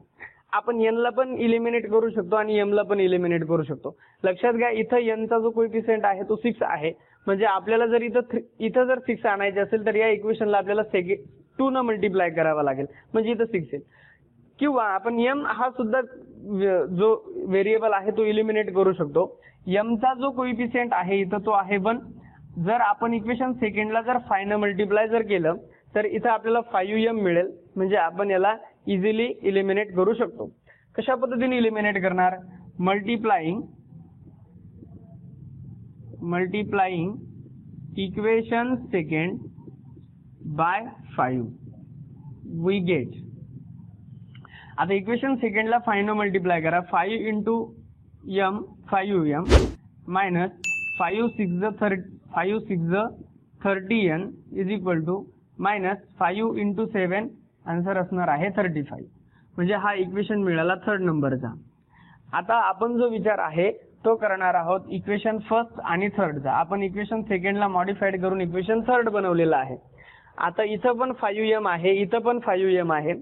आपण n ला पण इलिमिनेट करू शकतो आणि m ला पण इलिमिनेट करू शकतो. लक्षात घ्या, इथं n चा जो कोइफिशियंट आहे तो 6 आहे, म्हणजे आपल्याला जर इथं जर 6 आणायचे असेल तर या इक्वेशनला आपल्याला 2 न मल्टिप्लाय करावा लागेल, म्हणजे इथं 6 येईल. किंवा आपण m हा सुद्धा जो व्हेरिएबल आहे तो इलिमिनेट करू शकतो. m चा जो कोइफिशियंट आहे इथं तो आहे 1. जर आपण इक्वेशन सेकंडला जर 5 न मल्टिप्लाय जर केलं तर इथं आपल्याला 5m मिळेल, म्हणजे आपण याला इझिली इलिमिनेट करू शकतो. कशा पद्धतीने इलिमिनेट करणार? Multiplying equation second by 5 we get. आता इक्वेशन सेकंडला 5 न मल्टिप्लाय करा. 5 into m 5m minus 5 6 30n is equal to minus 5 into 7 answer असणार आहे 35. म्हणजे हा इक्वेशन मिळाला 3rd नंबरचा. आता आपण जो विचार आहे तो करणार आहोत इक्वेशन फर्स्ट आणि 3rdचा. आपण इक्वेशन सेकंडला मॉडिफाईड करून इक्वेशन 3rd बनवलेलं आहे. आता इथं पण 5m आहे, इथं पण 5m आहे.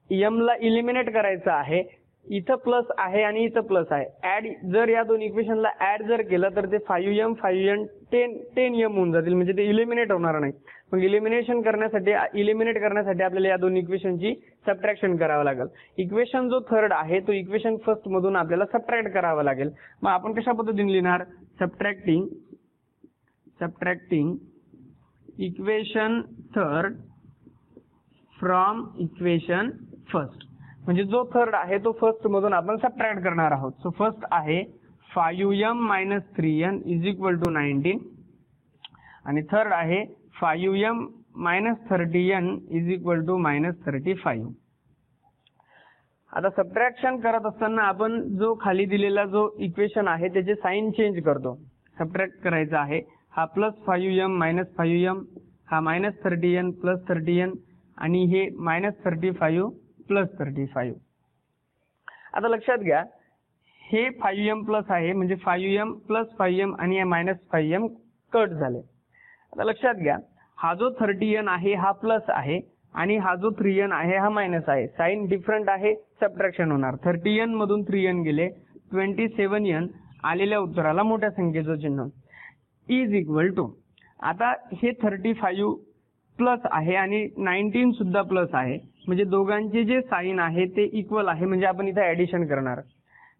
m ला इलिमिनेट करायचं आहे, इथं प्लस आहे आणि इथं प्लस आहे. ऍड जर या दोन इक्वेशनला ऍड जर केलं तर ते 5m 10m होऊन जातील, म्हणजे ते इलिमिनेट होणार नाही. मग इलिमिनेट करण्यासाठी आपल्याला या दोन इक्वेशनची सबट्रॅक्शन करावं लागेल. इक्वेशन जो 3rd आहे तो इक्वेशन फर्स्ट मधून आपल्याला सबट्रॅक्ट करावा लागेल. मग आपण कशा पद्धतीने लिहिणार? Subtracting equation 3rd from equation first. म्हणजे जो 3rd आहे तो फर्स्ट मधून आपण सबट्रॅक्ट करणार आहोत. सो फर्स्ट आहे 5m minus 3n is equal to 19 आणि 3rd आहे 5m minus 30n is equal to -35. आता सबट्रॅक्शन करत असताना आपण जो खाली दिलेला जो इक्वेशन आहे त्याचे साइन चेंज करतो. सबट्रॅक्ट करायचं आहे, हा प्लस 5m minus 5m, हा minus 30n प्लस 30n आणि हे -35 प्लस 35. आता लक्षात घ्या, हे 5m प्लस आहे, म्हणजे 5m प्लस 5m आणि हे -5m कट झाले. आता लक्षात घ्या, हा जो 30n आहे हा प्लस आहे आणि हा जो 3n आहे हा मायनस आहे. साइन डिफरंट आहे, सबट्रॅक्शन होणार. 30n मधून 3n गेले, 27n आलेल्या उत्तराला मोठ्या संख्येचं चिन्ह इज इक्वल टू. आता हे 35 प्लस आहे आणि 19 सुद्धा प्लस आहे, म्हणजे दोघांचे जे साइन आहे ते इक्वल आहे, म्हणजे आपण इथे ऍडिशन करणार.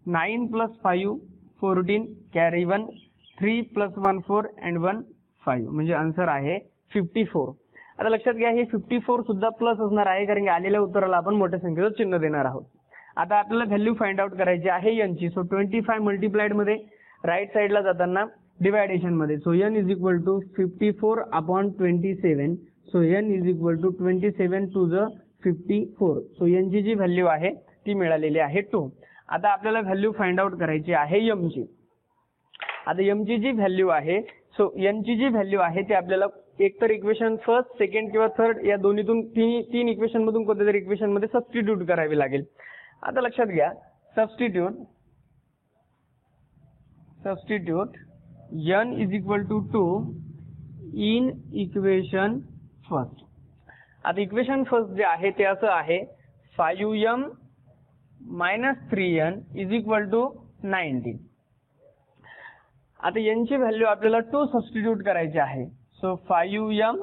9 प्लस 5 14 कॅरी 1, 3 प्लस 1 4 अँड 1 5, म्हणजे आन्सर आहे 54. आता लक्षात घ्या, हे 54 सुद्धा प्लस असणार आहे, कारण की आलेल्या उत्तराला आपण मोठ्या संख्येचं चिन्ह देणार आहोत. आता आपल्याला व्हॅल्यू फाइंड आउट करायची आहे n ची. सो 25 मल्टिप्लाइड मध्ये राईट साइडला जाताना डिवायडेशन मध्ये. So n is equal to 54 upon 27. So n is equal to 27 to the 54. So n ची जी व्हॅल्यू आहे ती मिळालेली आहे 2. आता आपल्याला व्हॅल्यू फाइंड आउट करायची आहे m ची. आता m ची जी व्हॅल्यू आहे, सो n ची जी व्हॅल्यू आहे ती आपल्याला एकतर इक्वेशन फर्स्ट, सेकंड किंवा 3rd या दोन्हीतून तीन इक्वेशन मधून कोणत्या तरी इक्वेशन मध्ये सबस्टिट्यूट करावी लागेल. आता लक्षात घ्या, substitute n is equal to 2 in equation first. आता इक्वेशन फर्स्ट जे आहे ते असं आहे 5m minus 3n is equal to 19. आता n ची व्हॅल्यू आपल्याला 2 सबस्टिट्यूट करायची आहे. सो 5m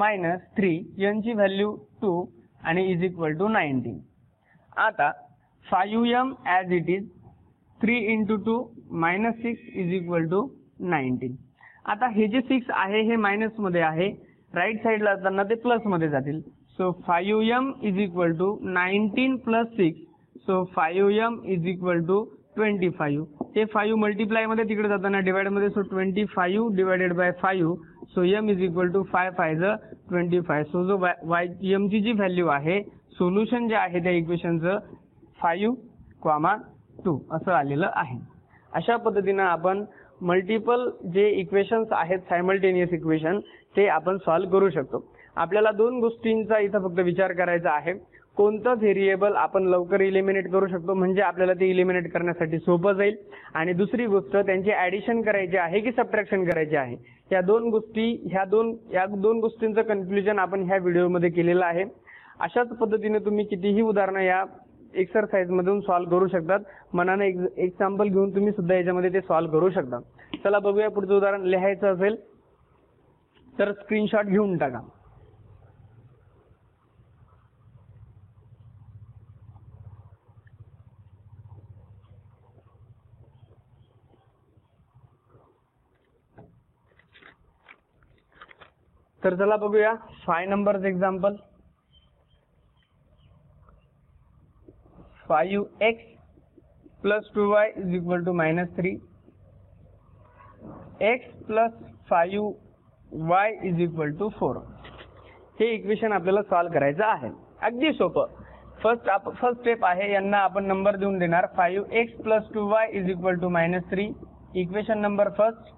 minus 3, n ची व्हॅल्यू 2 आणि इज इक्वल टू 19. आता 5m as it is, 3 into 2 minus 6 is equal to 19. आता हे जे 6 आहे हे मायनस मध्ये आहे, राईट साईडला असताना ते प्लस मध्ये जातील. So 5m is equal to 19 plus 6. So 5m is equal to 25. हे 5 मल्टिप्लाय मध्ये तिकडे जाताना डिवाइड मध्ये, so 25 divided by 5. So m is equal to 5 5 25. So जो m ची जी व्हॅल्यू आहे, सोल्युशन जे आहे त्या इक्वेशनचं 5,2 असं आलेलं आहे. अशा पद्धतीनं आपण मल्टिपल जे इक्वेशन्स आहेत सायमल्टेनियस इक्वेशन ते आपण सॉल्व्ह करू शकतो. आपल्याला दोन गोष्टींचा इथं फक्त विचार करायचा आहे. कोणतं व्हेरिएबल आपण लवकर इलिमिनेट करू शकतो म्हणजे आपल्याला ते इलिमिनेट करण्यासाठी सोपं जाईल, आणि दुसरी गोष्ट त्यांची ऍडिशन करायची आहे की सबट्रॅक्शन करायची आहे. या दोन गोष्टींचं कन्क्लुजन आपण ह्या व्हिडिओमध्ये केलेलं आहे. अशाच पद्धतीने तुम्ही कितीही उदाहरणं या एक्सरसाइज मधून सॉल्व्ह करू शकतात. मनाने एक्झाम्पल घेऊन तुम्ही सुद्धा याच्यामध्ये ते सॉल्व्ह करू शकता. चला बघूया पुढचं उदाहरण. लिहायचं असेल तर स्क्रीनशॉट घेऊन टाका. तर चला बघूया 5 नंबरच example. 5x plus 2y is equal to minus 3. x plus 5y is equal to 4. हे इक्वेशन आपल्याला सॉल्व्ह करायचं आहे. अगदी सोपं. फर्स्ट स्टेप आहे, यांना आपण नंबर देऊन देणार. 5x plus 2y is equal to minus 3. Equation number first.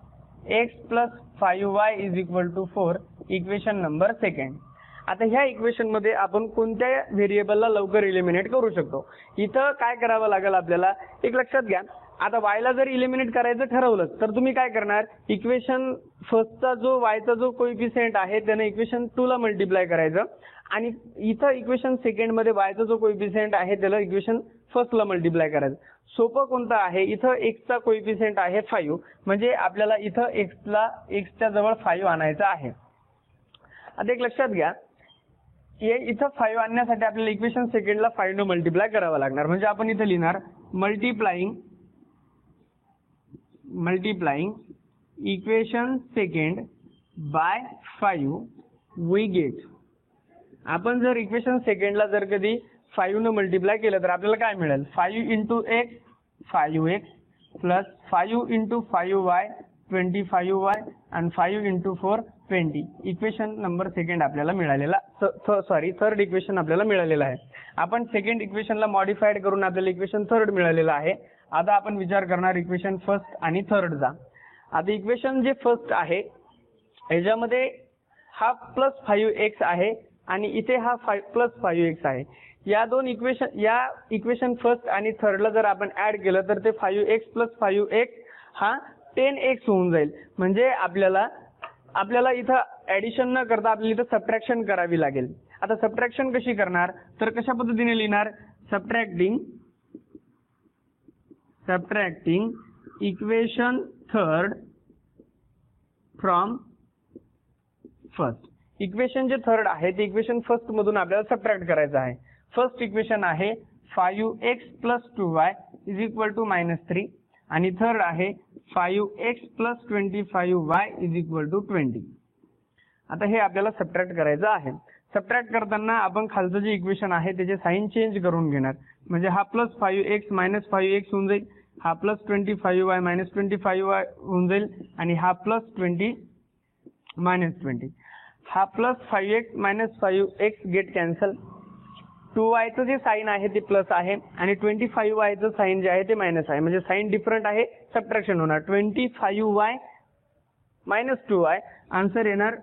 x plus 5y is equal to 4. Equation number second. आता ह्या इक्वेशन मध्ये आपण कोणत्या व्हेरिएबलला लवकर इलिमिनेट करू शकतो. इथं काय करावं लागेल आपल्याला, एक लक्षात घ्या. आता वायला जर इलिमिनेट करायचं ठरवलं तर तुम्ही काय करणार, इक्वेशन फर्स्टचा जो वायचा जो कोइफिशियंट आहे त्याने इक्वेशन 2 ला मल्टिप्लाय करायचं, आणि इथं इक्वेशन सेकंड मध्ये वायचा जो कोइफिशियंट आहे त्याला इक्वेशन फर्स्ट ला मल्टिप्लाय करायचं. सोपं कोणतं आहे, इथं x चा कोइफिशियंट आहे 5, म्हणजे आपल्याला इथं x च्या जवळ 5 आणायचं आहे. आता एक लक्षात घ्या, इथं 5 आणण्यासाठी आपल्याला इक्वेशन सेकंडला 5 ने मल्टिप्लाय करावं लागणार. म्हणजे आपण इथं लिहिणार multiplying equation second by 5 we get. आपण जर इक्वेशन सेकंडला जर कधी 5 ने मल्टिप्लाय केलं तर आपल्याला काय मिळेल, 5 into x 5x plus 5 into 5y 25y आणि 5 into 4 20. इक्वेशन नंबर सेकंड आपल्याला मिळालेला, थर्ड इक्वेशन आपल्याला मिळालेलं आहे. आपण सेकंड इक्वेशनला मॉडिफाईड करून आपल्याला इक्वेशन थर्ड मिळालेलं आहे. आता आपण विचार करणार इक्वेशन फर्स्ट आणि थर्डचा. आता इक्वेशन जे फर्स्ट आहे याच्यामध्ये हा प्लस 5x आहे आणि इथे हा प्लस 5x आहे. या दोन इक्वेशन फर्स्ट आणि थर्डला जर आपण ऍड केलं तर ते 5x प्लस 5x हा 10x होऊन जाईल. म्हणजे आपल्याला इथं ऍडिशन न करता आपल्याला इथं सबट्रॅक्शन करावी लागेल. आता सबट्रॅक्शन कशी करणार, तर कशा पद्धतीने लिहिणार, subtracting equation third from first. Equation जे थर्ड आहे ते इक्वेशन फर्स्ट मधून आपल्याला सबट्रॅक्ट करायचं आहे. फर्स्ट इक्वेशन आहे 5x plus 2y is equal to minus 3 आणि थर्ड आहे 5x plus 25y is equal to 20. आता हे आपल्याला सबट्रॅक्ट करायचं आहे. सबट्रॅक्ट करताना आपण खालचं जे इक्वेशन आहे त्याचे साइन चेंज करून घेणार. म्हणजे हा प्लस 5x मायनस 5x होऊन जाईल, हा प्लस 25y मायनस 25y होऊन जाईल आणि हा प्लस 20 मायनस 20. हा plus 5x minus 5x get cancel. 2y चं जे साइन आहे ते प्लस आहे आणि 25y चं साइन जे आहे ते मायनस आहे. म्हणजे साइन डिफरंट आहे, सबट्रॅक्शन होणार. 25y मायनस 2y, आन्सर येणार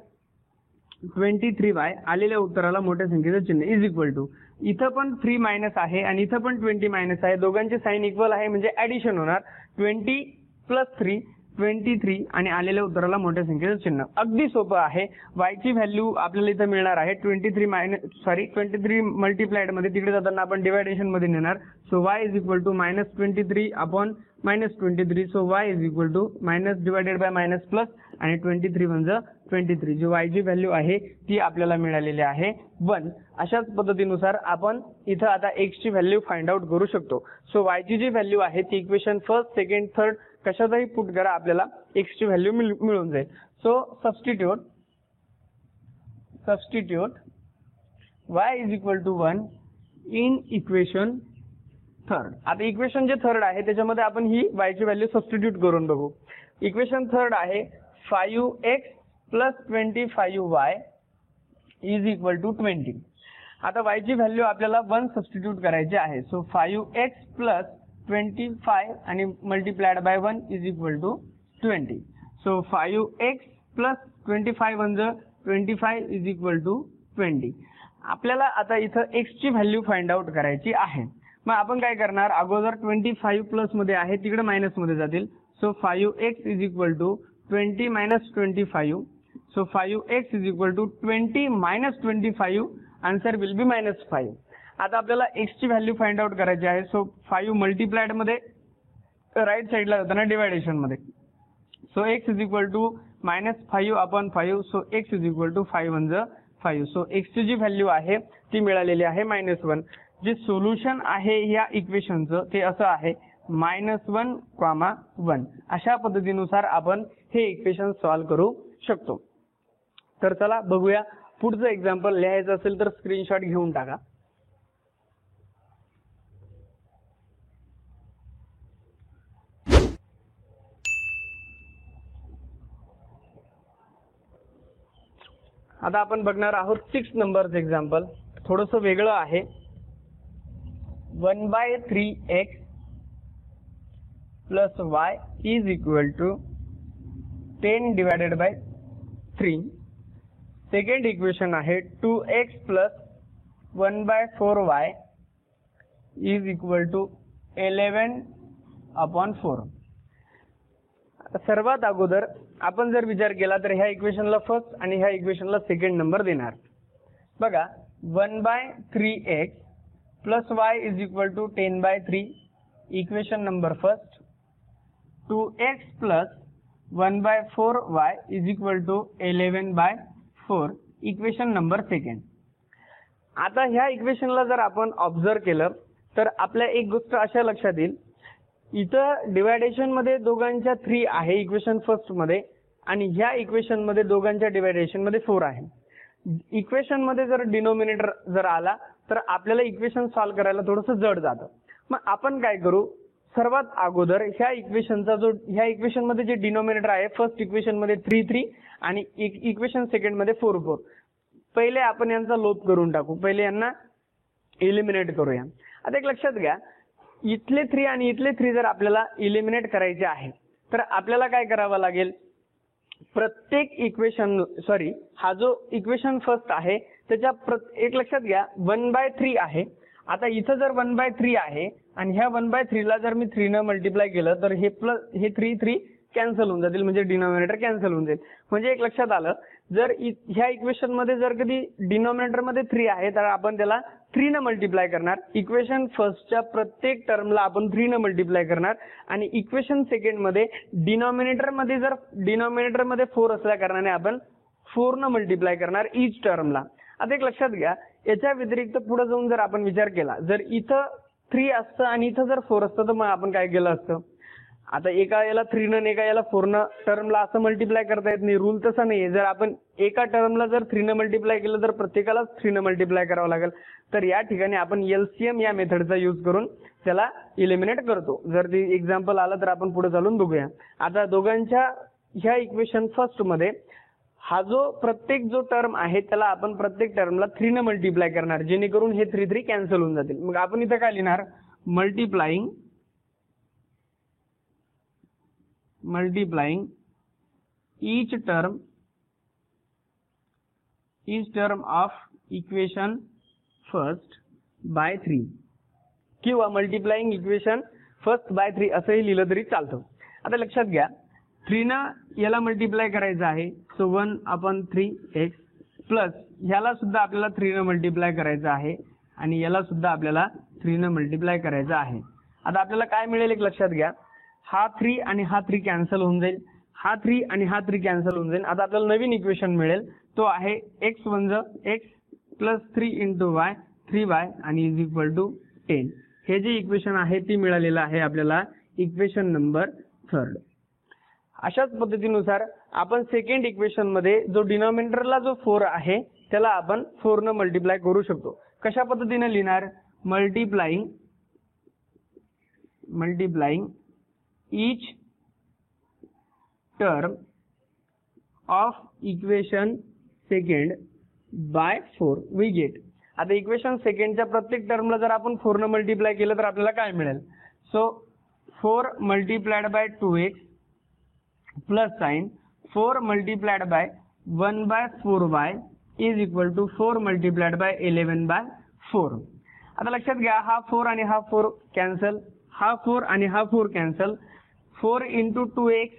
23y. आलेल्या उत्तराला मोठ्या संख्येचं चिन्ह इज इक्वल टू. इथं पण 3 मायनस आहे आणि इथं पण 20 मायनस आहे. दोघांचे साइन इक्वल आहे म्हणजे ऍडिशन होणार. 20 प्लस 3 23 आणि आलेल्या उत्तराला मोठ्या संख्येचं चिन्ह. अगदी सोपं आहे. y ची व्हॅल्यू आपल्याला इथं मिळणार आहे 23 मल्टिप्लाइड मध्ये, तिकडे जाताना आपण डिवायडेशन मध्ये नेणार. So y is equal to -23 upon -23. So y is equal to minus divided by minus plus आणि 23 म्हणजे 23. जी y ची व्हॅल्यू आहे ती आपल्याला मिळालेली आहे 1. अशाच पद्धतीनुसार आपण इथं आता x ची व्हॅल्यू फाइंड आउट करू शकतो. सो y ची जी व्हॅल्यू आहे ती इक्वेशन फर्स्ट, सेकंड, थर्ड कशातही पुट करा, आपल्याला x ची व्हॅल्यू मिळून जाईल. So substitute y is equal to 1 in equation third. आता इक्वेशन जे थर्ड आहे त्याच्यामध्ये आपण ही y ची व्हॅल्यू सबस्टिट्यूट करून बघू. इक्वेशन थर्ड आहे 5x plus 25y is equal to 20. आता y ची व्हॅल्यू आपल्याला 1 सबस्टिट्यूट करायची आहे. सो 5x प्लस 25 आणि multiplied by 1 is equal to 20. So 5x plus 25 म्हणजे 25 इज इक्वल टू 20. आपल्याला आता इथं x ची व्हॅल्यू फाइंड आउट करायची आहे. मग आपण काय करणार, अगोदर 25 प्लस मध्ये आहे तिकडे मायनस मध्ये जातील. So 5x is equal to 20 minus 25. So 5x is equal to 20 minus 25. Answer will be -5. आता आपल्याला x ची व्हॅल्यू फाइंड आउट करायची आहे. सो 5 मल्टिप्लाइड मध्ये राईट साईडला जाताना डिवायडेशन मध्ये. So x is equal to -5 upon 5. So x is equal to 5 म्हणजे 5. सो x ची जी व्हॅल्यू आहे ती मिळालेली आहे -1. जे सोल्युशन आहे या इक्वेशनचं ते असं आहे -1, 1. अशा पद्धतीनुसार आपण हे इक्वेशन सॉल्व्ह करू शकतो. तर चला बघूया. पुढचं एक्झाम्पल लिहायचं असेल तर स्क्रीनशॉट घेऊन टाका. आता आपण बघणार आहोत 6 नंबरचं एक्झाम्पल. थोडंसं वेगळं आहे. 1/3x plus y is equal to 10 divided by 3. Second equation आहे 2x plus 1/4y is equal to 11 upon 4. सर्वात अगोदर आपण जर विचार केला तर ह्या इक्वेशनला फर्स्ट आणि ह्या इक्वेशनला सेकंड नंबर देणार. बघा 1/3x plus y is equal to 10/3 equation number first. 2x plus 1/4y is equal to 11/4 equation number second. आता ह्या इक्वेशनला जर आपण ऑब्झर्व केलं तर आपल्या एक गोष्ट अशा लक्षात येईल, इथं डिवायडेशन मध्ये दोघांच्या 3 आहे इक्वेशन फर्स्ट मध्ये आणि ह्या इक्वेशन मध्ये दोघांच्या डिवायडेशन मध्ये 4 आहे. इक्वेशन मध्ये जर डिनोमिनेटर जर आला तर आपल्याला इक्वेशन सॉल्व्ह करायला थोडंसं जड जातं. मग आपण काय करू, सर्वात अगोदर ह्या इक्वेशनचा जो ह्या इक्वेशन मध्ये जे डिनोमिनेटर आहे फर्स्ट इक्वेशन मध्ये 3 आणि इक्वेशन सेकंड मध्ये 4 पहिले आपण यांचा लोप करून टाकू. पहिले यांना इलिमिनेट करूया. आता एक लक्षात घ्या, इथले 3 आणि इथले 3 जर आपल्याला इलिमिनेट करायचे आहे तर आपल्याला काय करावं लागेल, प्रत्येक इक्वेशन हा जो इक्वेशन फर्स्ट आहे त्याच्या एक लक्षात घ्या 1/3 आहे. आता इथं जर 1/3 आहे आणि ह्या 1/3 ला जर मी 3 न मल्टिप्लाय केलं तर हे 3 कॅन्सल होऊन जातील, म्हणजे डिनॉमिनेटर कॅन्सल होऊन जाईल. म्हणजे एक लक्षात आलं, जर ह्या इक्वेशन मध्ये जर कधी डिनॉमिनेटर मध्ये 3 आहे तर आपण त्याला 3 न मल्टिप्लाय करणार. इक्वेशन फर्स्टच्या प्रत्येक टर्मला आपण 3 न मल्टिप्लाय करणार आणि इक्वेशन सेकंड मध्ये डिनॉमिनेटर मध्ये 4 असल्या कारणाने आपण 4 न मल्टिप्लाय करणार इच टर्मला. आता एक लक्षात घ्या, याच्या व्यतिरिक्त पुढे जाऊन जर आपण विचार केला, जर इथं 3 असतं आणि इथं जर 4 असतं तर मग आपण काय केलं असतं. आता एका याला 3 न एका याला 4 न टर्मला असं मल्टिप्लाय करता येत नाही, रूल तसा नाहीये. जर आपण एका टर्मला जर 3 न मल्टिप्लाय केलं तर प्रत्येकाला 3 न मल्टिप्लाय करावं लागेल. तर या ठिकाणी आपण एलसीएम या मेथडचा यूज करून त्याला इलिमिनेट करतो. जर ते एक्झाम्पल आलं तर आपण पुढे चालून बघूया. आता दोघांच्या ह्या इक्वेशन फर्स्ट मध्ये हा जो प्रत्येक जो टर्म आहे त्याला आपण प्रत्येक टर्मला 3 न मल्टिप्लाय करणार, जेणेकरून हे 3 कॅन्सल होऊन जातील. मग आपण इथं काय लिहिणार, multiplying each term of equation first by 3 किंवा मल्टिप्लाइंग इक्वेशन फर्स्ट बाय 3 असंही लिहिलं तरी चालतं. आता लक्षात घ्या, 3 याला मल्टिप्लाय करायचं आहे, सो 1/3x प्लस ह्याला सुद्धा आपल्याला 3 मल्टिप्लाय करायचं आहे आणि याला सुद्धा आपल्याला 3 मल्टिप्लाय करायचं आहे. आता आपल्याला काय मिळेल एक लक्षात घ्या, हा 3 आणि हा 3 कॅन्सल होऊन जाईल, हा 3 आणि हा 3 कॅन्सल होऊन जाईल. आता आपल्याला नवीन इक्वेशन मिळेल, तो आहे x प्लस 3 × y 3y आणि इज इक्वल टू 10. हे जे इक्वेशन आहे ती मिळालेलं आहे आपल्याला इक्वेशन नंबर 3. अशाच पद्धतीनुसार आपण सेकंड इक्वेशन मध्ये जो डिनॉमिनेटरला जो 4 आहे त्याला आपण 4 न मल्टिप्लाय करू शकतो. कशा पद्धतीने लिहिणार, multiplying each term of equation second by 4 we get. आता इक्वेशन सेकंडच्या प्रत्येक टर्मला जर आपण 4 न मल्टिप्लाय केलं तर आपल्याला काय मिळेल, so 4 multiplied by 2x plus sign 4 multiplied by 1/4y is equal to 4 multiplied by 11/4. आता लक्षात घ्या, हा 4 आणि हा 4 कॅन्सल, हा 4 आणि हा 4 cancel, 4 × 2x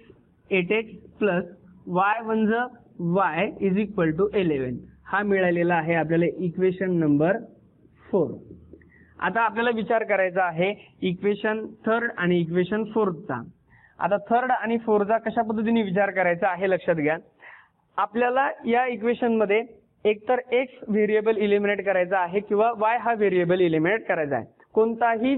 8x plus y is equal to 11. हा मिळालेला आहे आपल्याला इक्वेशन नंबर 4. आता आपल्याला विचार करायचा आहे इक्वेशन 3 आणि इक्वेशन 4 चा. आता 3 आणि 4 चा कशा पद्धतीने विचार करायचा आहे लक्षात घ्या. आपल्याला या इक्वेशन मध्ये एकतर x व्हेरिएबल इलिमिनेट करायचा आहे किंवा y हा व्हेरिएबल इलिमिनेट करायचा आहे. कोणताही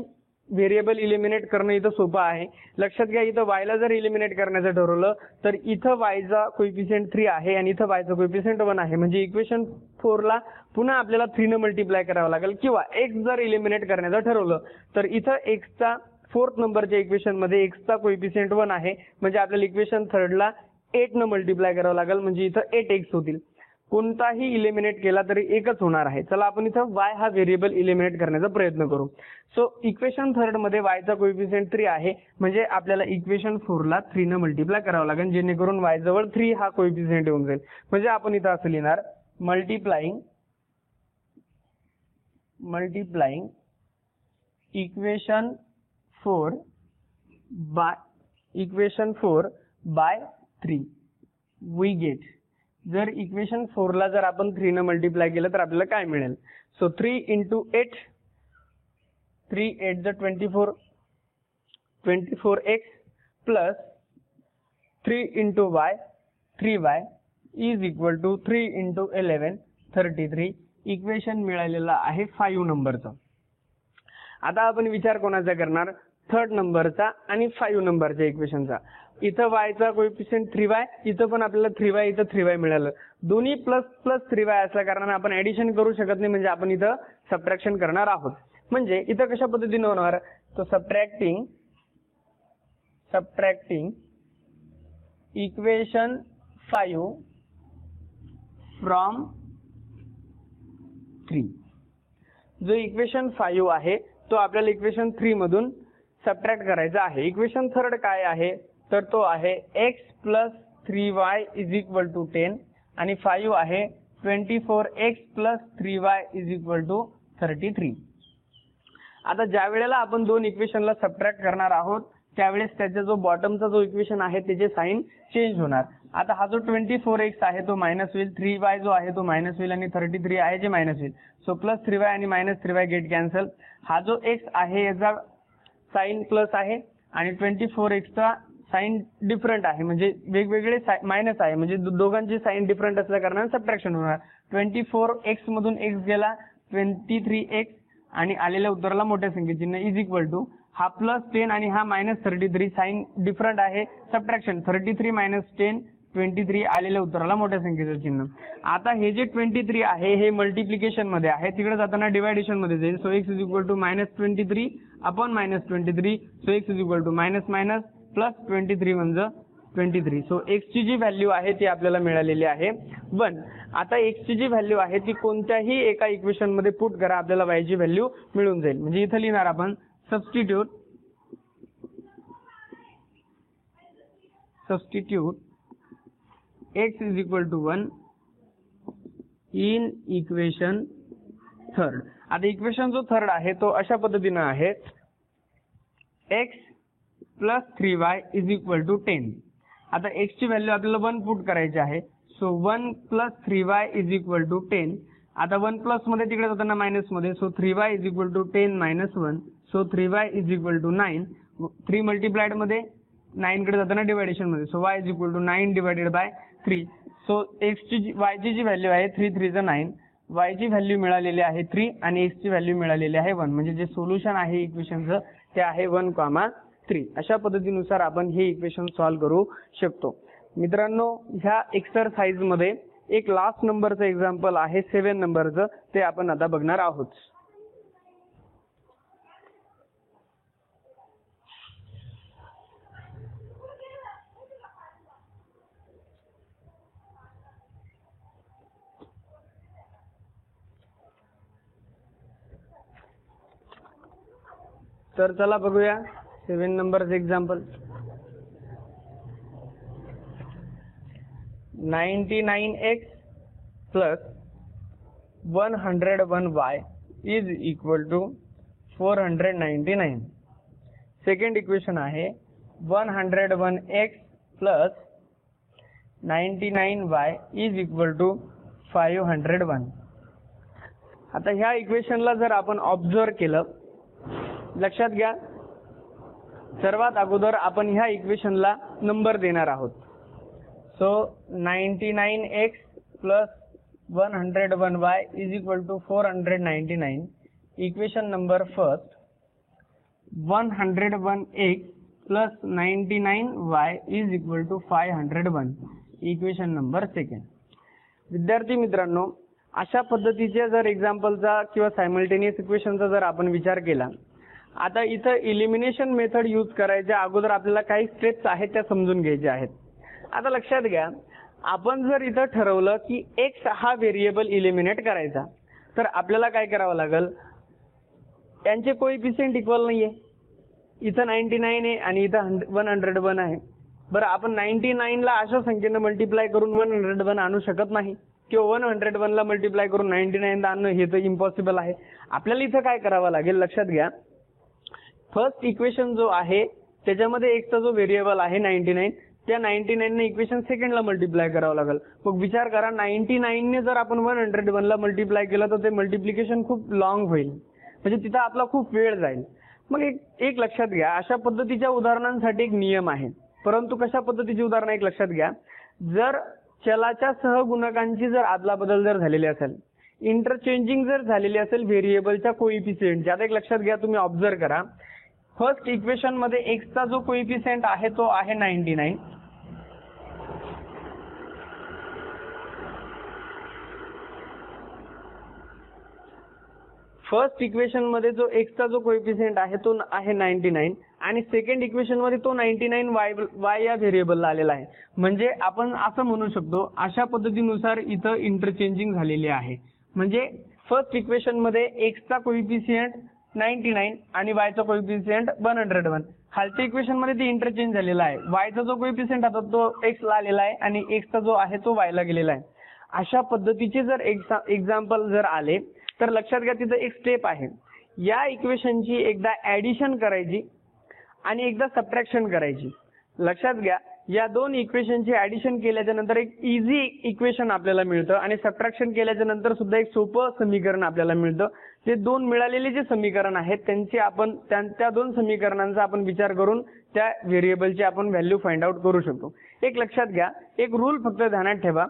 व्हेरिएबल इलिमिनेट करणं इथं सोपं आहे. लक्षात घ्या, इथं y ला जर इलिमिनेट करण्याचं ठरवलं तर इथं y चा कोएफिशिएंट 3 आहे आणि इथं y चा कोएफिशिएंट 1 आहे. म्हणजे इक्वेशन 4 ला पुन्हा आपल्याला 3 न मल्टिप्लाय करावं लागेल. किंवा x जर इलिमिनेट करण्याचं ठरवलं तर इथं x चा 4th नंबरच्या इक्वेशन मध्ये x चा कोएफिशिएंट 1 आहे. म्हणजे आपल्याला इक्वेशन 3 ला 8 न मल्टिप्लाय करावं लागेल. म्हणजे इथं 8x होतील. कोणताही इलिमिनेट केला तरी एकच होणार आहे. चला आपण इथं y हा व्हेरिएबल इलिमिनेट करण्याचा प्रयत्न करू. सो इक्वेशन 3 मध्ये y चा कोएफिशिएंट 3 आहे. म्हणजे आपल्याला इक्वेशन 4 ला 3 न मल्टिप्लाय करावं लागेल, जेणेकरून y जवळ 3 हा कोएफिशिएंट येऊन जाईल. म्हणजे आपण इथं असं लिहिणार, multiplying equation 4 by 3 we get. जर इक्वेशन 4 ला जर आपण 3 न मल्टिप्लाय केलं तर आपल्याला काय मिळेल, so 3 × 8 3 8 24 24x plus 3 × y 3y is equal to 3 × 11 33. Equation मिळालेला आहे 5 नंबरचा. आता आपण विचार कोणाचा करणार, 3rd नंबरचा आणि 5 नंबरच्या इक्वेशनचा. इथं y चा कोएफिशिएंट 3y, इथं पण आपल्याला 3y इथं 3y मिळालं. दोन्ही प्लस प्लस 3y असल्या कारणाने आपण ऍडिशन करू शकत नाही, म्हणजे आपण इथं सबट्रॅक्शन करणार आहोत. म्हणजे इथं कशा पद्धतीने होणार, तो सबट्रॅक्टिंग इक्वेशन 5 फ्रॉम 3. जो इक्वेशन 5 आहे तो आपल्याला इक्वेशन 3 मधून सबट्रॅक्ट करायचा आहे. इक्वेशन 3rd काय आहे, तर तो आहे x plus 3y is equal to 10 आणि 5 आहे 24x plus 3y is equal to 33. आता ज्या वेळेला आपण दोन इक्वेशनला सबट्रॅक्ट करणार आहोत त्यावेळेस त्याचा जो बॉटमचा जो इक्वेशन आहे त्याचे साइन चेंज होणार. आता हा जो 24x आहे तो मायनस होईल, 3y जो आहे तो मायनस होईल आणि 33 आहे जे मायनस होईल. सो प्लस 3y आणि मायनस 3y गेट कॅन्सल. हा जो x आहे याचा साइन प्लस आहे आणि 24x चा साइन डिफरंट आहे, म्हणजे वेगवेगळे मायनस आहे, म्हणजे दोघांची साइन डिफरंट असल्या कारणाने सबट्रॅक्शन होणार. 24x मधून x गेला 23x आणि आलेल्या उत्तराला मोठ्या संख्येचिन्ह इज इक्वल टू हा प्लस 10 आणि हा मायनस 33 साइन डिफरंट आहे, सबट्रॅक्शन 33 मायनस 10 23 आलेल्या उत्तराला मोठ्या संख्येचं चिन्ह. आता हे जे 23 आहे हे मल्टिप्लिकेशन मध्ये आहे, तिकडे जाताना डिवायडेशन मध्ये जाईल. So x is equal to minus 23 upon minus 23. So x is equal to minus minus plus 23 म्हणजे 23. सो x ची जी व्हॅल्यू आहे ती आपल्याला मिळालेली आहे 1. आता x ची जी व्हॅल्यू आहे ती कोणत्याही एका इक्वेशन मध्ये पुट करा, आपल्याला y ची व्हॅल्यू मिळून जाईल. म्हणजे इथं लिहिणार आपण substitute x is equal to 1 in equation 3rd. आता इक्वेशन जो 3rd आहे तो अशा पद्धतीने आहे, x plus 3y is equal to 10. आता x ची व्हॅल्यू आपल्याला 1 पुट करायची आहे. So 1 plus 3y is equal to 10. आता 1 प्लस मध्ये तिकडे जाताना मायनस मध्ये, so 3y is equal to 10 minus 1. So 3y is equal to 9. 3 multiplied मध्ये 9 कडे जाताना डिवायडेशन मध्ये, so y is equal to 9 divided by 3. So y ची जी व्हॅल्यू आहे 3 3 9, y ची व्हॅल्यू मिळालेली आहे 3 आणि x ची व्हॅल्यू मिळालेली आहे 1. म्हणजे जे सोल्युशन आहे इक्वेशनचं ते आहे 1,3. अशा पद्धतीनुसार आपण हे इक्वेशन सॉल्व्ह करू शकतो. मित्रांनो, ह्या एक्सरसाइज मध्ये एक लास्ट नंबरचं एक्झाम्पल आहे 7 नंबरचं, ते आपण आता बघणार आहोत. तर चला बघूया 7 नंबरचं example. 99x plus 101y is equal to 499. Second equation आहे 101x plus 99y is equal to 501. आता ह्या इक्वेशनला जर आपण ऑब्झर्व केलं, लक्षात घ्या, सर्वात अगोदर आपण ह्या इक्वेशनला नंबर देणार आहोत. So 99x plus 101y is equal to 499. Equation number first. 101x plus 99y is equal to 501. Equation number second. विद्यार्थी मित्रांनो, अशा पद्धतीच्या जर एक्झाम्पलचा किंवा सायमल्टेनियस इक्वेशनचा जर आपण विचार केला, आता इथं इलिमिनेशन मेथड यूज करायच्या अगोदर आपल्याला काही स्टेप्स आहेत त्या समजून घ्यायच्या आहेत. आता लक्षात घ्या, आपण जर इथं ठरवलं की x हा व्हेरिएबल इलिमिनेट करायचा, तर आपल्याला काय करावं लागेल, यांचे कोएफिशिएंट इक्वल नाहीये. इथं 99 आहे आणि इथं 101 आहे. बरं, आपण 99 ला अशा संख्येनं मल्टिप्लाय करून 101 आणू शकत नाही, किंवा 101 ला मल्टिप्लाय करून 99 आणणं हे तर इम्पॉसिबल आहे. आपल्याला इथं काय करावं लागेल, लक्षात घ्या, फर्स्ट इक्वेशन जो आहे त्याच्यामध्ये x चा जो व्हेरिएबल आहे 99, त्या 99 ने इक्वेशन सेकंडला मल्टिप्लाय करावं लागेल. मग विचार करा, 99 ने जर आपण 101 ला मल्टिप्लाय केलं तर ते मल्टिप्लिकेशन खूप लॉंग होईल, म्हणजे तिथं आपला खूप वेळ जाईल. मग एक लक्षात घ्या, अशा पद्धतीच्या उदाहरणांसाठी एक नियम आहे. परंतु कशा पद्धतीची उदाहरण एक लक्षात घ्या, जर चलाच्या सहगुणकांची जर आदलाबदल जर झालेली असेल, इंटरचेंजिंग जर झालेली असेल व्हेरिएबलच्या कोइफिशिएंटची. आता एक लक्षात घ्या, तुम्ही ऑब्झर्व करा, फर्स्ट इक्वेशन मध्ये x चा जो कोइफिशिएंट आहे तो आहे 99. फर्स्ट इक्वेशन मध्ये जो x चा जो कोइफिशिएंट आहे तो आहे 99 आणि सेकंड इक्वेशन मध्ये तो 99 y या व्हेरिएबलला आलेला आहे. म्हणजे आपण असं म्हणू शकतो, अशा पद्धतीनुसार इथं इंटरचेंजिंग झालेली आहे. म्हणजे फर्स्ट इक्वेशन मध्ये x चा कोइफिशिएंट 99 आणि y चा कोइफिशिएंट 101. खालच्या इक्वेशन मध्ये ते इंटरचेंज झालेला आहे. y चा जो कोइफिशिएंट आता तो x ला आलेला आहे आणि x चा जो आहे तो y ला गेलेला आहे. अशा पद्धतीचे जर एक्झाम्पल जर आले तर लक्षात घ्या, तिथं एक स्टेप आहे. या इक्वेशनची एकदा ऍडिशन करायची आणि एकदा सबट्रॅक्शन करायची. लक्षात घ्या, या दोन इक्वेशनची ऍडिशन केल्याच्या नंतर एक इझी इक्वेशन आपल्याला मिळतं आणि सबट्रॅक्शन केल्याच्या नंतर सुद्धा एक सोपं समीकरण आपल्याला मिळतं. ते दोन मिळालेले जे समीकरण आहेत त्यांची आपण त्या दोन समीकरणांचा आपण विचार करून त्या व्हेरिएबलची आपण व्हॅल्यू फाइंड आउट करू शकतो. एक लक्षात घ्या, एक रूल फक्त ध्यानात ठेवा,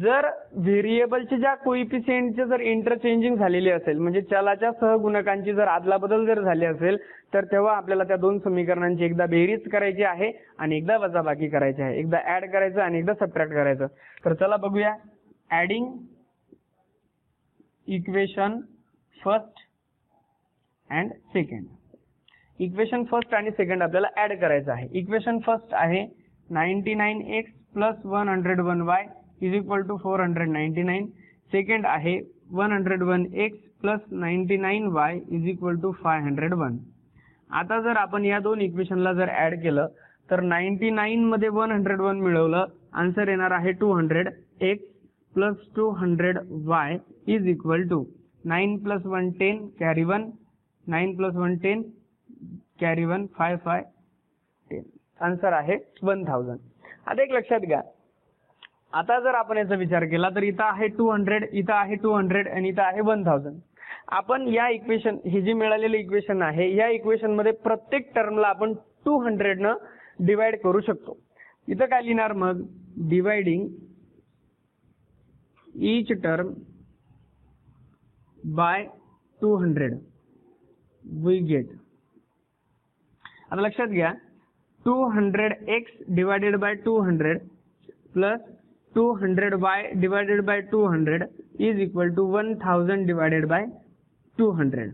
जर व्हेरिएबलचे ज्या कोइफिशिएंटचे जर इंटरचेंजिंग झालेली असेल, म्हणजे चलाच्या सहगुणकांची जर आदलाबदल जर झाली असेल, तर तेव्हा आपल्याला त्या दोन समीकरणांची एकदा बेरीज करायची आहे आणि एकदा वजाबाकी करायची आहे. एकदा ऍड करायचं आणि एकदा सबट्रॅक्ट करायचं. तर चला बघूया, adding equation first and second. Equation first आणि सेकंड आपल्याला ऍड करायचं आहे. इक्वेशन फर्स्ट आहे 99x plus 101y is equal to 499. Second आहे 101x plus 99y is equal to 501. आता जर आपण या दोन इक्वेशनला जर ऍड केलं तर 99 मध्ये 101 मिळवलं, आन्सर येणार आहे 200x plus 200y is equal to 9 plus 1 10 carry 1, 9 plus 1 10 carry 1 5 5 10. Answer आहे 1000. आता एक लक्षात घ्या, आता जर आपण याचा विचार केला तर इथं आहे 200, इथं आहे 200 आणि इथं आहे 1000. आपण या इक्वेशन, हे जे मिळालेले इक्वेशन आहे, या इक्वेशन मध्ये प्रत्येक टर्मला आपण 200 न डिवाइड करू शकतो. इथं काय लिहिणार मग, dividing each term by 200 we get. आता लक्षात घ्या, 200x divided by 200 plus 200y divided by 200 is equal to 1000 divided by 200.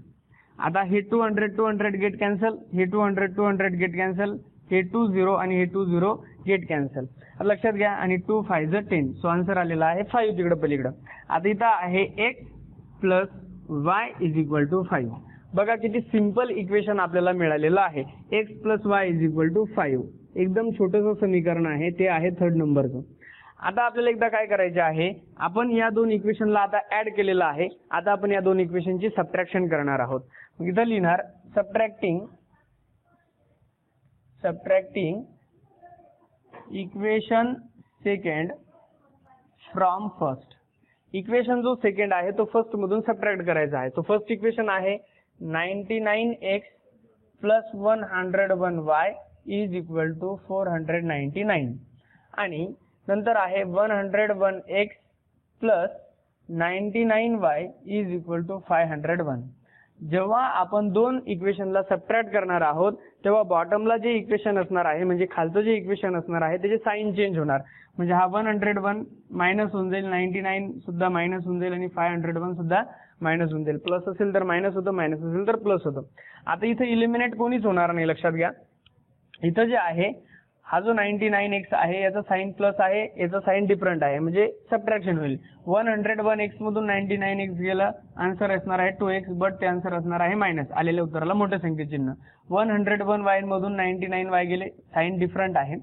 आता हे 200 गेट कॅन्सल, हे 200 गेट कॅन्सल, हे 20 आणि हे 20 गेट कॅन्सल. लक्षात घ्या, आणि 2 5 10. सो आन्सर आलेला आहे 5 तिकडं पलीकडं. आता इथं आहे x plus y is equal to 5. बघा किती सिंपल इक्वेशन आपल्याला मिळालेलं आहे. x plus y is equal to 5. एकदम छोटंसं समीकरण आहे, ते आहे 3rd नंबरचं. आता आपल्याला एकदा काय करायचे आहे, आपण या दोन इक्वेशनला आता ऍड केलेलं आहे. आता आपण या दोन इक्वेशनची सबट्रॅक्शन करणार आहोत. मग इथं लिहिणार subtracting equation second from first. Equation जो सेकंड आहे तो फर्स्ट मधून सबट्रॅक्ट करायचा आहे. तो फर्स्ट इक्वेशन आहे 99x plus 101y is equal to 499 आणि नंतर आहे 101x plus 99y is equal to 501. जेव्हा आपण दोन इक्वेशनला सबट्रॅक्ट करणार आहोत तेव्हा बॉटमला जे इक्वेशन असणार आहे, म्हणजे खालचं जे इक्वेशन असणार आहे त्याचे साइन चेंज होणार. म्हणजे हा 101 मायनस होऊन जाईल, 99 सुद्धा मायनस होऊन जाईल आणि 501 सुद्धा मायनस होऊन जाईल. प्लस असेल तर मायनस होतं, मायनस असेल तर प्लस होतं. आता इथे इलिमिनेट कोणीच होणार नाही. लक्षात घ्या, इथं जे आहे हा जो 99x आहे याचा साइन प्लस आहे, याचा साइन डिफरंट आहे, म्हणजे सबट्रॅक्शन होईल. 101x मधून 99x गेलं, आन्सर असणार आहे 2x, बट ते आन्सर असणार आहे मायनस. आलेल्या उत्तराला मोठं संख्येचिन्ह. 101y मधून 99y गेले, साइन डिफरंट आहे.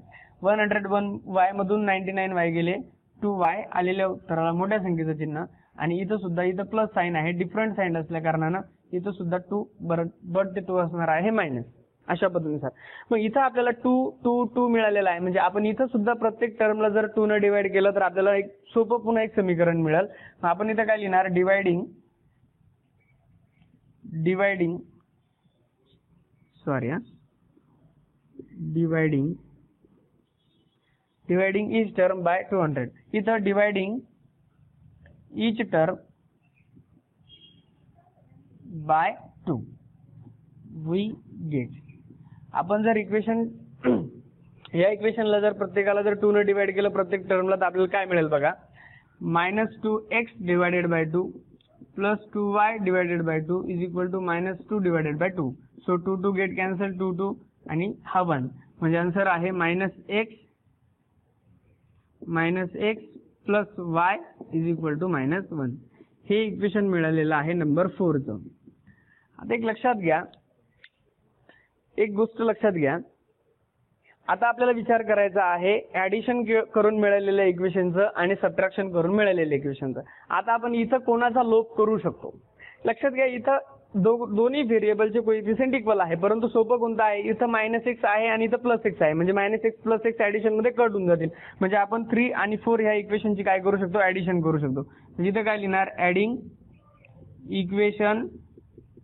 101y मधून 99y गेले 2y, आलेल्या उत्तराला मोठ्या संख्येचं चिन्ह. आणि इथं सुद्धा इथं प्लस साइन आहे, डिफरंट साइन असल्या कारणानं इथं सुद्धा 2 बट ते 2 असणार आहे मायनस. अशा पद्धतीनुसार मग इथं आपल्याला 2 मिळालेला आहे. म्हणजे आपण इथं सुद्धा प्रत्येक टर्मला जर 2 न डिवाइड केलं तर आपल्याला एक सोपं पुन्हा एक समीकरण मिळेल. आपण इथं काय लिहिणार, डिवाइडिंग ईच टर्म बाय 200. इथं dividing each term by 2 we get. आपण जर इक्वेशन या इक्वेशनला जर प्रत्येकाला जर 2 न डिवाइड केलं प्रत्येक टर्मला तर आपल्याला काय मिळेल बघा, -2x divided by 2 plus 2y divided by 2 is equal to -2 divided by 2. So 2 get cancel, 2 आणि हा 1, म्हणजे आन्सर आहे -x plus y is equal to -1. हे इक्वेशन मिळालेलं आहे नंबर 4चं. आता एक लक्षात घ्या, एक गोष्ट लक्षात घ्या, आता आपल्याला विचार करायचा आहे ऍडिशन करून मिळालेल्या इक्वेशनचं आणि सबट्रॅक्शन करून मिळालेल्या इक्वेशनचं. आता आपण इथं कोणाचा लोप करू शकतो. लक्षात घ्या, इथं दोन्ही व्हेरिएबलचे कोएफिशियंट इक्वल आहे, परंतु सोपं कोणतं आहे, इथं -x आहे आणि इथं +x आहे, म्हणजे -x + x ऍडिशन मध्ये कट होऊन जातील. म्हणजे आपण 3 आणि 4 ह्या इक्वेशनची काय करू शकतो, ऍडिशन करू शकतो. म्हणजे इथं काय लिहिणार, adding equation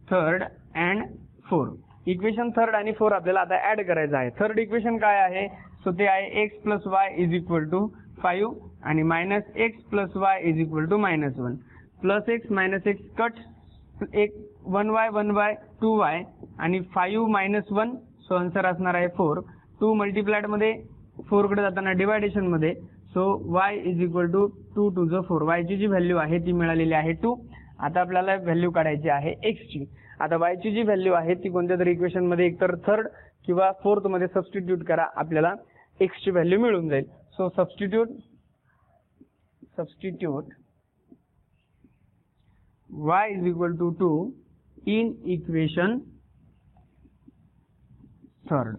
3rd and 4. Equation 3rd आणि 4 आपल्याला आता ऍड करायचं आहे. 3rd इक्वेशन काय आहे, सो ते आहे x plus y is equal to 5 आणि -x plus y is equal to -1. Plus x minus x cut, 1y 2y आणि 5 -1. सो आन्सर असणार आहे 4. 2 मल्टिप्लाइड मध्ये 4 कडे जाताना डिवायडेशन मध्ये. So y is equal to 2 to the 4. y ची जी value आहे ती मिळालेली आहे 2. आता आपल्याला व्हॅल्यू काढायची आहे x ची. आता y ची जी व्हॅल्यू आहे ती कोणत्या तरी इक्वेशन मध्ये एकतर 3rd किंवा 4th मध्ये सबस्टिट्यूट करा, आपल्याला x ची व्हॅल्यू मिळून जाईल. So substitute y is equal to 2 in equation 3rd.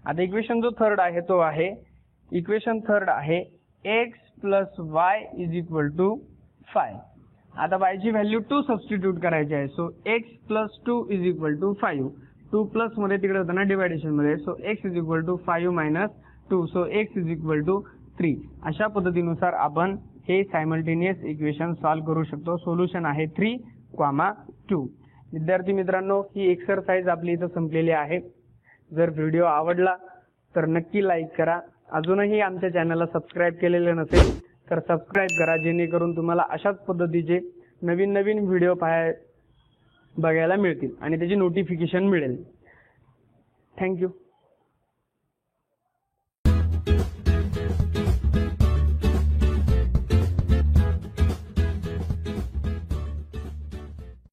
आता इक्वेशन जो 3rd आहे तो आहे, इक्वेशन 3rd आहे x plus y is equal to 5. आता y ची व्हॅल्यू 2 सबस्टिट्यूट करायची आहे. So x plus 2 is equal to 5. 2 plus मध्ये तिकडे होताना डिवायडेशन मध्ये. So x is equal to 5 minus 2. So x is equal to 3. अशा पद्धतीनुसार आपण हे सायमल्टेनियस इक्वेशन सॉल्व्ह करू शकतो. सोल्युशन आहे 3,2. विद्यार्थी मित्रांनो, ही एक्सरसाइज आपली इथं संपलेली आहे. जर व्हिडिओ आवडला तर नक्की लाईक करा. अजूनही आमच्या चॅनलला सबस्क्राईब केलेले नसेल तर सबस्क्राईब करा, जेणेकरून तुम्हाला अशाच पद्धतीचे नवीन नवीन व्हिडिओ बघायला मिळतील आणि त्याची नोटिफिकेशन मिळेल. थँक्यू.